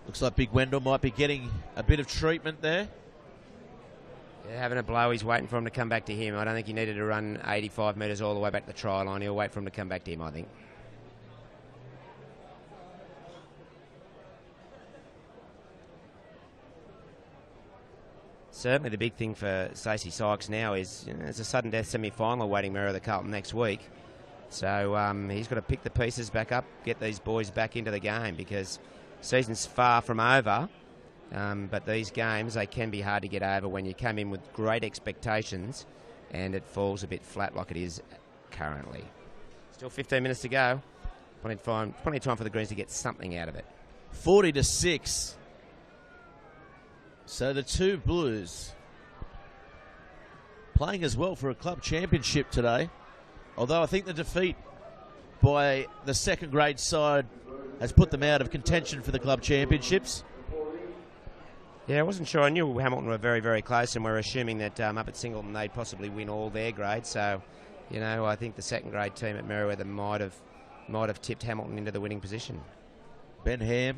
Looks like Big Wendell might be getting a bit of treatment there. Yeah, having a blow. He's waiting for him to come back to him. I don't think he needed to run 85 metres all the way back to the try line. He'll wait for him to come back to him, I think. Certainly the big thing for Stacey Sykes now is it's a sudden death semi-final awaiting Merewether Carlton next week. So he's got to pick the pieces back up, get these boys back into the game, because season's far from over, but these games, they can be hard to get over when you come in with great expectations and it falls a bit flat like it is currently. Still 15 minutes to go. Plenty of time for the Greens to get something out of it. 40-6. So the two Blues playing as well for a club championship today, although I think the defeat by the second grade side has put them out of contention for the club championships. Yeah, I wasn't sure. I knew Hamilton were very, very close, and we're assuming that up at Singleton they'd possibly win all their grades. So, I think the second grade team at Merewether might have tipped Hamilton into the winning position. Ben Ham.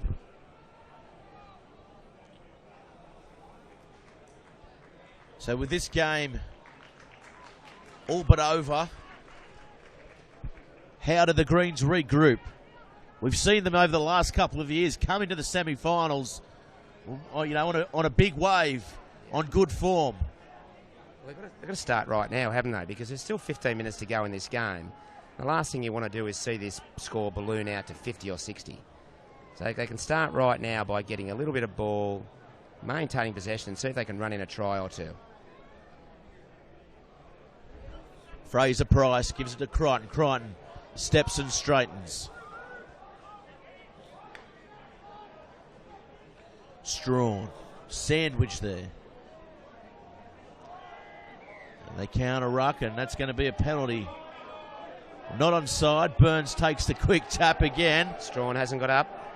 So with this game all but over, how do the Greens regroup? We've seen them over the last couple of years come into the semi-finals, on a big wave, on good form. Well, they've got to start right now, haven't they? Because there's still 15 minutes to go in this game. The last thing you want to do is see this score balloon out to 50 or 60. So they can start right now by getting a little bit of ball, maintaining possession, and see if they can run in a try or two. Fraser Price gives it to Crichton. Crichton steps and straightens. Strawn. Sandwich there. And they counter-ruck, and that's going to be a penalty. Not onside. Burns takes the quick tap again. Strawn hasn't got up.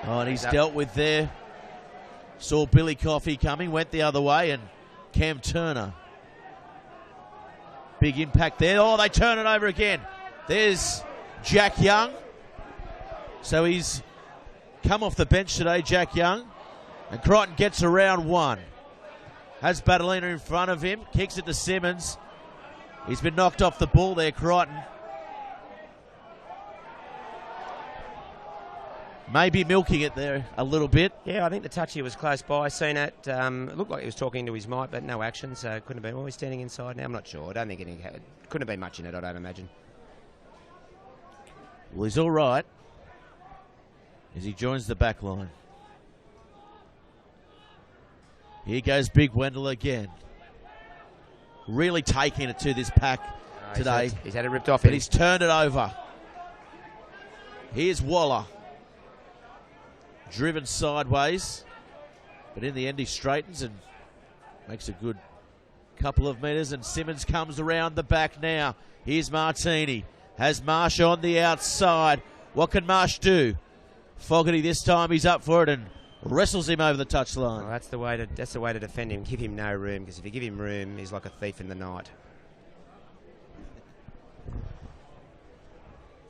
Oh, and he's dealt with there. Saw Billy Coffey coming, went the other way, and Cam Turner. Big impact there. Oh, they turn it over again. There's Jack Young. So he's come off the bench today, Jack Young. And Crichton gets around one. Has Batalina in front of him. Kicks it to Simmons. He's been knocked off the ball there, Crichton. Maybe milking it there a little bit. Yeah, I think the touch here was close by. Seen it. It looked like he was talking to his mate, but no action, so it couldn't have been. Well, he's standing inside now. I'm not sure. I don't think it couldn't have been much in it, I don't imagine. Well, he's all right as he joins the back line. Here goes Big Wendell again. Really taking it to this pack today. He's had it ripped off but him. He's turned it over. Here's Waller. Driven sideways, but in the end he straightens and makes a good couple of metres, and Simmons comes around the back now. Here's Martini. Has Marsh on the outside. What can Marsh do? Fogarty this time, he's up for it and wrestles him over the touchline. Well, that's the way to defend him. Give him no room, because if you give him room, he's like a thief in the night.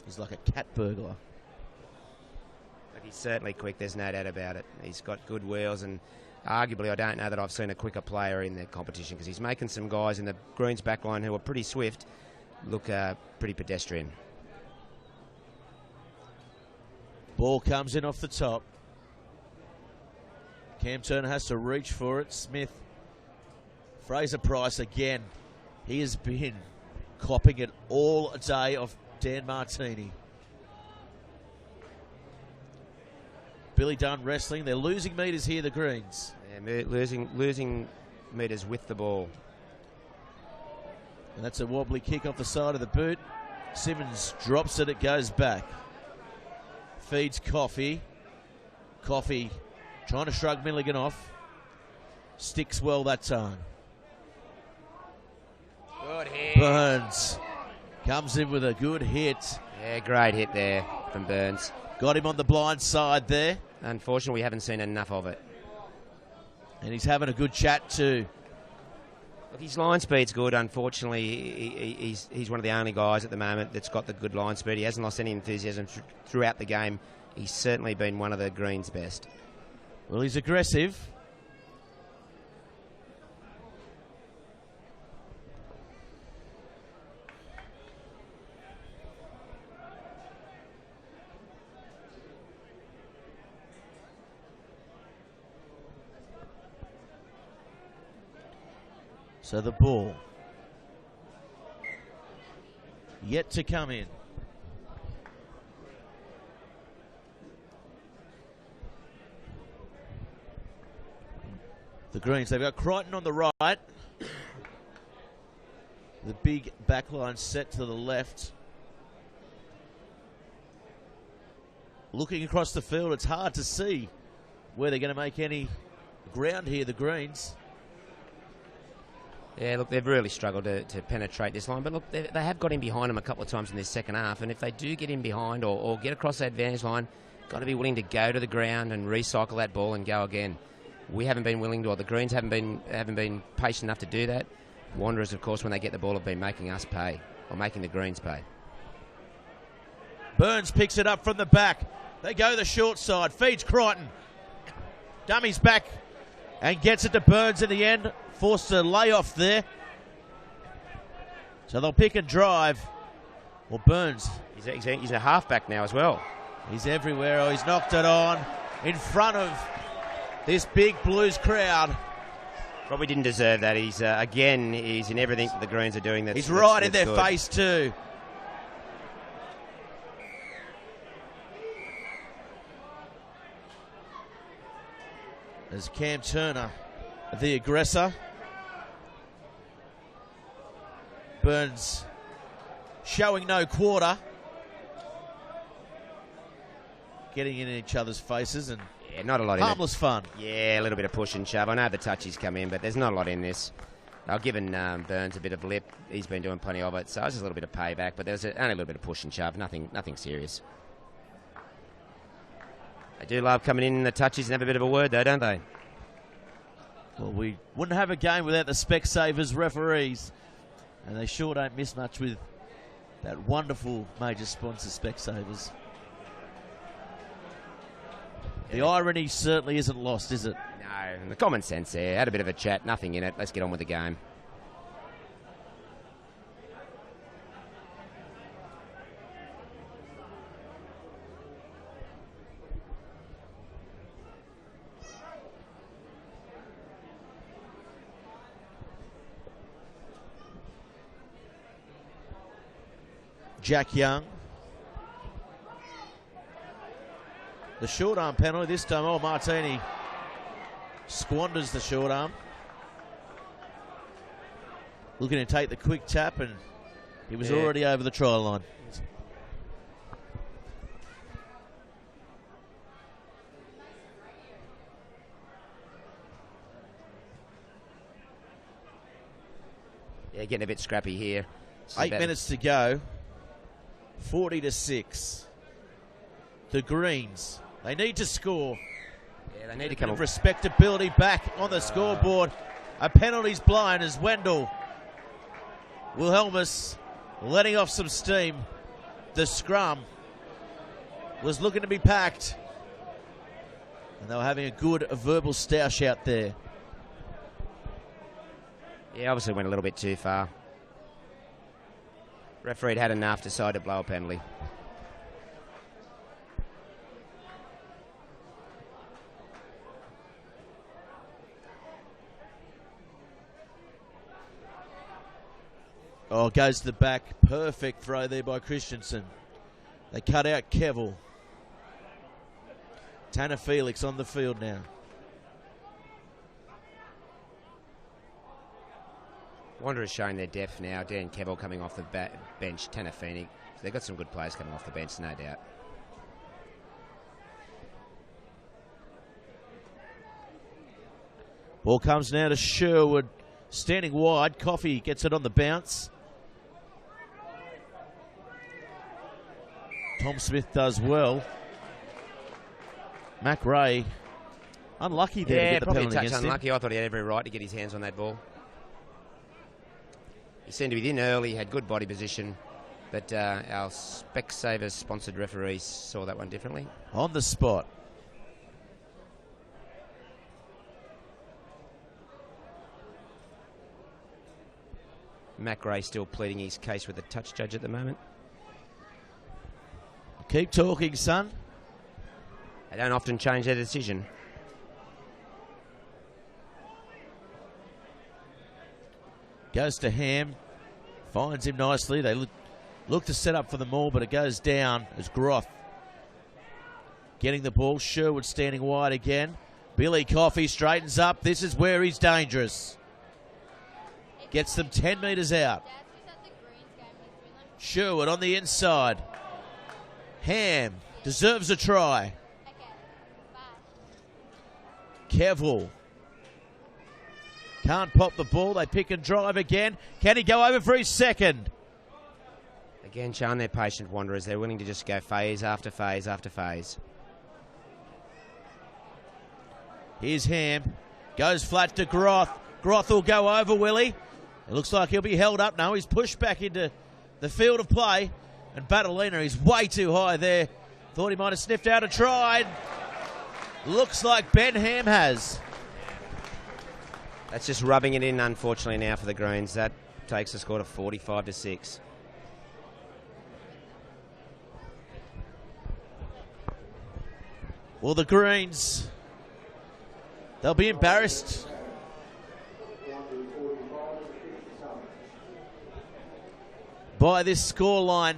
He's like a cat burglar. But he's certainly quick, there's no doubt about it. He's got good wheels, and arguably I don't know that I've seen a quicker player in the competition, because he's making some guys in the Greens backline who are pretty swift look pretty pedestrian. Ball comes in off the top. Cam Turner has to reach for it. Smith. Fraser Price again. He has been copping it all day off Dan Martini. Billy Dunn wrestling. They're losing metres here, the Greens. Yeah, losing metres with the ball. And that's a wobbly kick off the side of the boot. Simmons drops it. It goes back. Feeds Coffey. Coffey trying to shrug Milligan off. Sticks well that time. Good hit. Burns comes in with a good hit. Yeah, great hit there from Burns. Got him on the blind side there. Unfortunately, we haven't seen enough of it. And he's having a good chat too. Look, his line speed's good. Unfortunately, he's one of the only guys at the moment that's got the good line speed. He hasn't lost any enthusiasm throughout the game. He's certainly been one of the Greens' best. Well, he's aggressive. So the ball yet to come in. The Greens, they've got Crichton on the right. The big backline set to the left. Looking across the field, it's hard to see where they're going to make any ground here, the Greens. Yeah, look, they've really struggled to penetrate this line. But look, they have got in behind them a couple of times in this second half. And if they do get in behind or get across that advantage line, got to be willing to go to the ground and recycle that ball and go again. We haven't been willing to, or the Greens haven't been patient enough to do that. Wanderers, of course, when they get the ball, have been making us pay, or making the Greens pay. Burns picks it up from the back. They go the short side. Feeds Crichton. Dummies back and gets it to Burns in the end. Forced a layoff there. So they'll pick and drive. Well, Burns. He's a halfback now as well. He's everywhere. Oh, he's knocked it on in front of this big Blues crowd. Probably didn't deserve that. He's in everything that the Greens are doing. He's right in their face too. As Cam Turner, the aggressor. Burns showing no quarter. Getting in each other's faces and not a lot harmless fun. Yeah, a little bit of push and shove. I know the touches come in, but there's not a lot in this. I've given Burns a bit of lip. He's been doing plenty of it, so it's just a little bit of payback, but there's only a little bit of push and shove. Nothing serious. They do love coming in the touches and have a bit of a word, though, don't they? Well, we wouldn't have a game without the Specsavers referees, and they sure don't miss much with that wonderful major sponsor, Specsavers. The irony certainly isn't lost, is it? No, and the common sense there. Had a bit of a chat, nothing in it. Let's get on with the game. Jack Young. The short arm penalty this time. Oh, Martini squanders the short arm. Looking to take the quick tap, and he was already over the try line. Yeah, getting a bit scrappy here. 8 minutes to go. 40-6. The Greens. They need to score. Yeah, they need to come up. Respectability back on the scoreboard. A penalty's blown as Wendell Wilhelmus letting off some steam. the scrum was looking to be packed. And they were having a good verbal stoush out there. Yeah, obviously went a little bit too far. Referee had enough, decided to blow a penalty. Oh, goes to the back. Perfect throw there by Christensen. They cut out Kevill. Tanner Felix on the field now. Wanderers showing their depth now. Dan Kevill coming off the bench. Tanner Felix. So they've got some good players coming off the bench, no doubt. Ball comes now to Sherwood. Standing wide. Coffey gets it on the bounce. Tom Smith does well. Mac Ray, unlucky there to get the probably penalty a touch against unlucky. him. I thought he had every right to get his hands on that ball. He seemed to be in early, had good body position, but our Specsavers sponsored referees saw that one differently. On the spot. Mac Ray still pleading his case with the touch judge at the moment. Keep talking, son. They don't often change their decision. Goes to Ham. Finds him nicely. They look to set up for the maul, but it goes down as Groth getting the ball. Sherwood standing wide again. Billy Coffey straightens up. This is where he's dangerous. Gets them 10 metres out. Sherwood on the inside. Ham deserves a try. Kevill can't pop the ball. They pick and drive again. Can he go over for his second? Again, showing their patient Wanderers. They're willing to just go phase after phase after phase. Here's Ham. Goes flat to Groth. Groth will go over, Willie. It looks like he'll be held up now. He's pushed back into the field of play. And Batalina is way too high there. Thought he might have sniffed out a try. Looks like Ben Ham has. That's just rubbing it in, unfortunately, now for the Greens. That takes the score to 45-6. Well, the Greens, they'll be embarrassed. By this scoreline.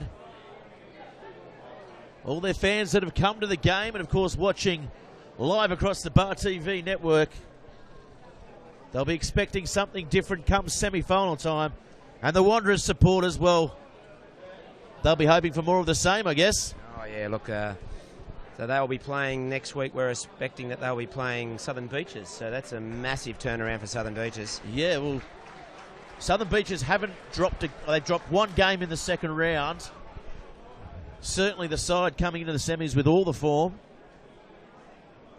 All their fans that have come to the game and, of course, watching live across the Bar TV network, they'll be expecting something different come semi-final time. And the Wanderers supporters, well, they'll be hoping for more of the same, I guess. Oh, yeah, look, so they'll be playing next week. We're expecting that they'll be playing Southern Beaches. So that's a massive turnaround for Southern Beaches. Yeah, well, Southern Beaches haven't dropped, they dropped one game in the second round. Certainly the side coming into the semis with all the form.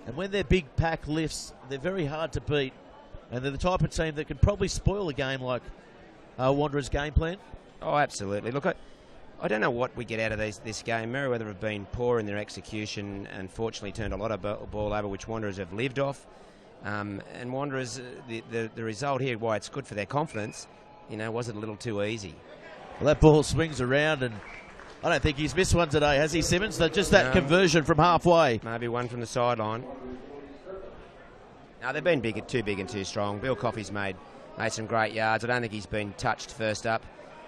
And when their big pack lifts, they're very hard to beat. And they're the type of team that can probably spoil a game like Wanderers' game plan. Oh, absolutely. Look, I don't know what we get out of this game. Merewether have been poor in their execution and fortunately turned a lot of ball over, which Wanderers have lived off. And Wanderers, the result here, why it's good for their confidence, was it a little too easy? Well, that ball swings around, and I don't think he's missed one today, has he, Simmons? Just that conversion from halfway. Maybe one from the sideline. No, they've been too big and too strong. Bill Coffey's made some great yards. I don't think he's been touched first up,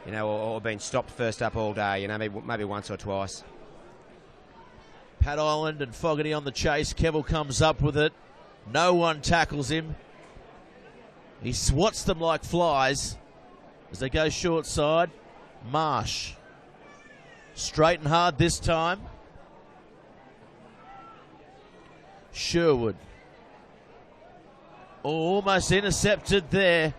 or been stopped first up all day. Maybe once or twice. Pat Island and Fogarty on the chase. Kevill comes up with it. No one tackles him. He swats them like flies as they go short side. Marsh. Straight and hard this time. Sherwood. Almost intercepted there.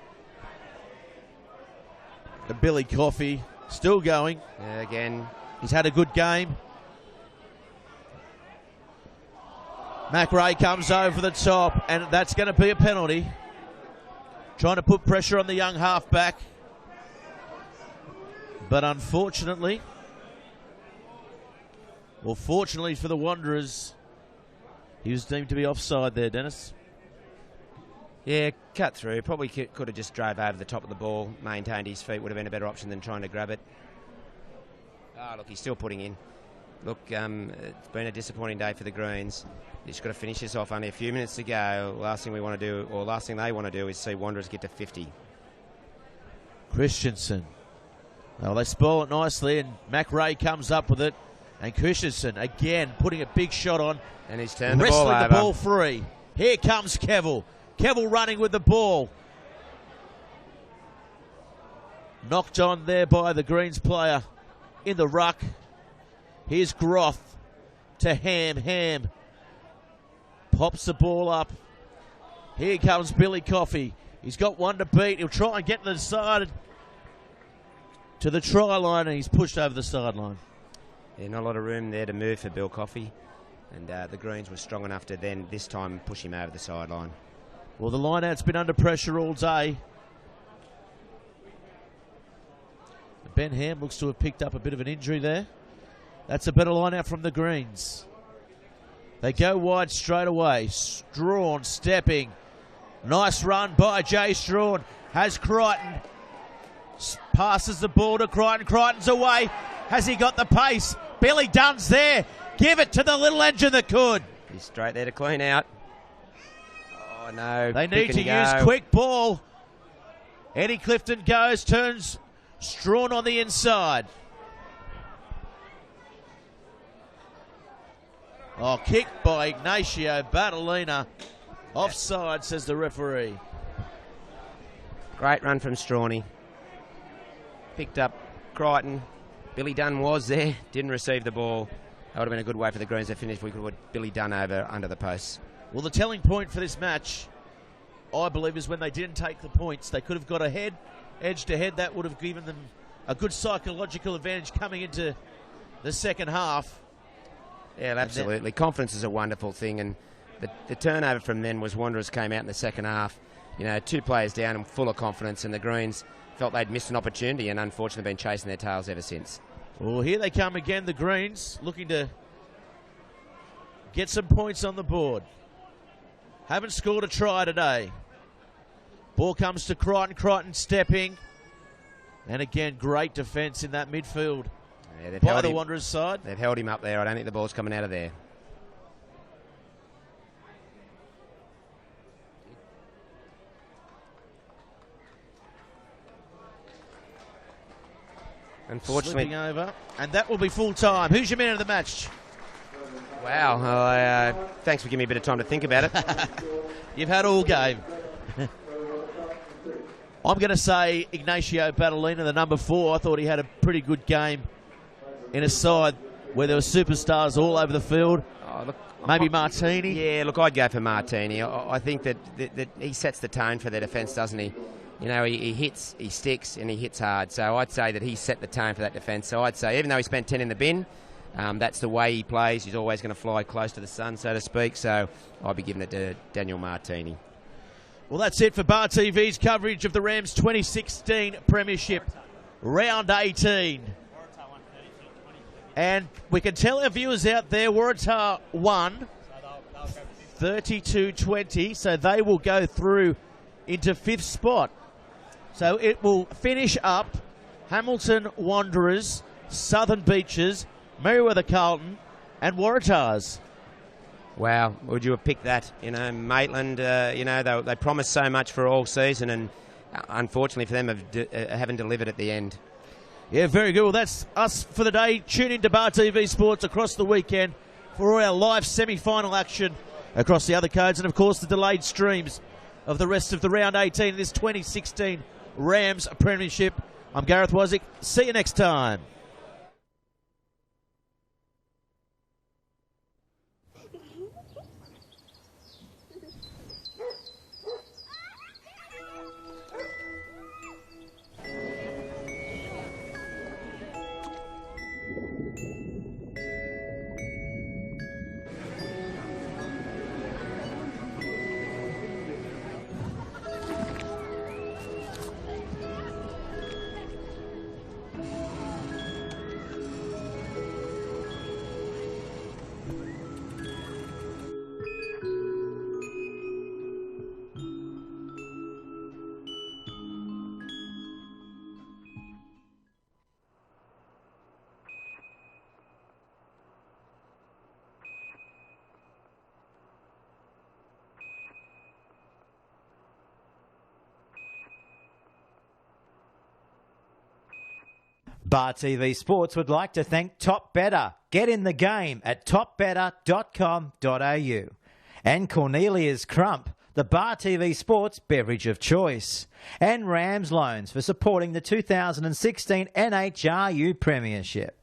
The Billy Coffey still going. Yeah, again. He's had a good game. Mac Ray comes over the top, and that's going to be a penalty. Trying to put pressure on the young halfback. But unfortunately, Well, fortunately for the Wanderers, he was deemed to be offside there, Dennis. Yeah, cut through. Probably could have just drove over the top of the ball, maintained his feet, would have been a better option than trying to grab it. Ah, look, he's still putting in. Look, it's been a disappointing day for the Greens. He's just got to finish this off. Only a few minutes to go. Last thing we want to do, or last thing they want to do, is see Wanderers get to 50. Christensen. Well, they spoil it nicely, and Mac Ray comes up with it. And Christensen, again, putting a big shot on. And he's turned the ball over. Wrestling the ball free. Here comes Kevill. Kevill running with the ball. Knocked on there by the Greens player in the ruck. Here's Groth to Ham. Ham pops the ball up. Here comes Billy Coffey. He's got one to beat. He'll try and get to the side to the try line, and he's pushed over the sideline. Yeah, not a lot of room there to move for Bill Coffey. And the Greens were strong enough to then this time push him over the sideline. Well, the line-out's been under pressure all day. Ben Ham looks to have picked up a bit of an injury there. That's a better line-out from the Greens. They go wide straight away. Strawn stepping. Nice run by Jay Strawn. Has Crichton. Passes the ball to Crichton. Crichton's away. Has he got the pace? Billy Dunn's there. Give it to the little engine that could. He's straight there to clean out. Oh, no. They need to use quick ball. Eddie Clifton goes, turns Strawn on the inside. Oh, kicked by Ignacio Battolina. Offside, says the referee. Great run from Strawny. Picked up Crichton. Billy Dunn was there, didn't receive the ball. That would have been a good way for the Greens to finish if we could put Billy Dunn over under the posts. Well, the telling point for this match, I believe, is when they didn't take the points. They could have got ahead, edged ahead. That would have given them a good psychological advantage coming into the second half. Yeah, absolutely. Confidence is a wonderful thing, and the turnover from then was Wanderers came out in the second half. You know, 2 players down and full of confidence, and the Greens felt they'd missed an opportunity and unfortunately been chasing their tails ever since. Well, here they come again, the Greens, looking to get some points on the board. Haven't scored a try today. Ball comes to Crichton. Crichton stepping. And again, great defence in that midfield by the Wanderers side. They've held him up there. I don't think the ball's coming out of there. Unfortunately, slipping over, and that will be full time. Who's your man of the match? Wow, thanks for giving me a bit of time to think about it. You've had all game. I'm going to say Ignacio Battolina, the number 4. I thought he had a pretty good game in a side where there were superstars all over the field. Maybe Martini. Yeah, look, I'd go for Martini. I think that he sets the tone for their defence, doesn't he? You know, he hits, he sticks, and he hits hard. So I'd say that he set the tone for that defence. So I'd say, even though he spent 10 in the bin, that's the way he plays. He's always going to fly close to the sun, so to speak. So I'll be giving it to Daniel Martini. Well, that's it for Bar TV's coverage of the Rams 2016 Premiership Round 18. And we can tell our viewers out there, Waratah won 32-20, so they will go through into 5th spot. So it will finish up Hamilton Wanderers, Southern Beaches, Merewether Carlton, and Waratahs. Wow, would you have picked that? You know, Maitland, they promised so much for all season, and unfortunately for them, haven't delivered at the end. Yeah, very good. Well, that's us for the day. Tune in to Bar TV Sports across the weekend for all our live semi-final action across the other codes, and of course the delayed streams of the rest of the round 18 of this 2016 Rams Premiership. I'm Gareth Wozik. See you next time. Bar TV Sports would like to thank Top Better. Get in the game at topbetter.com.au. And Cornelia's Crump, the Bar TV Sports beverage of choice. And Rams Loans for supporting the 2016 NHRU Premiership.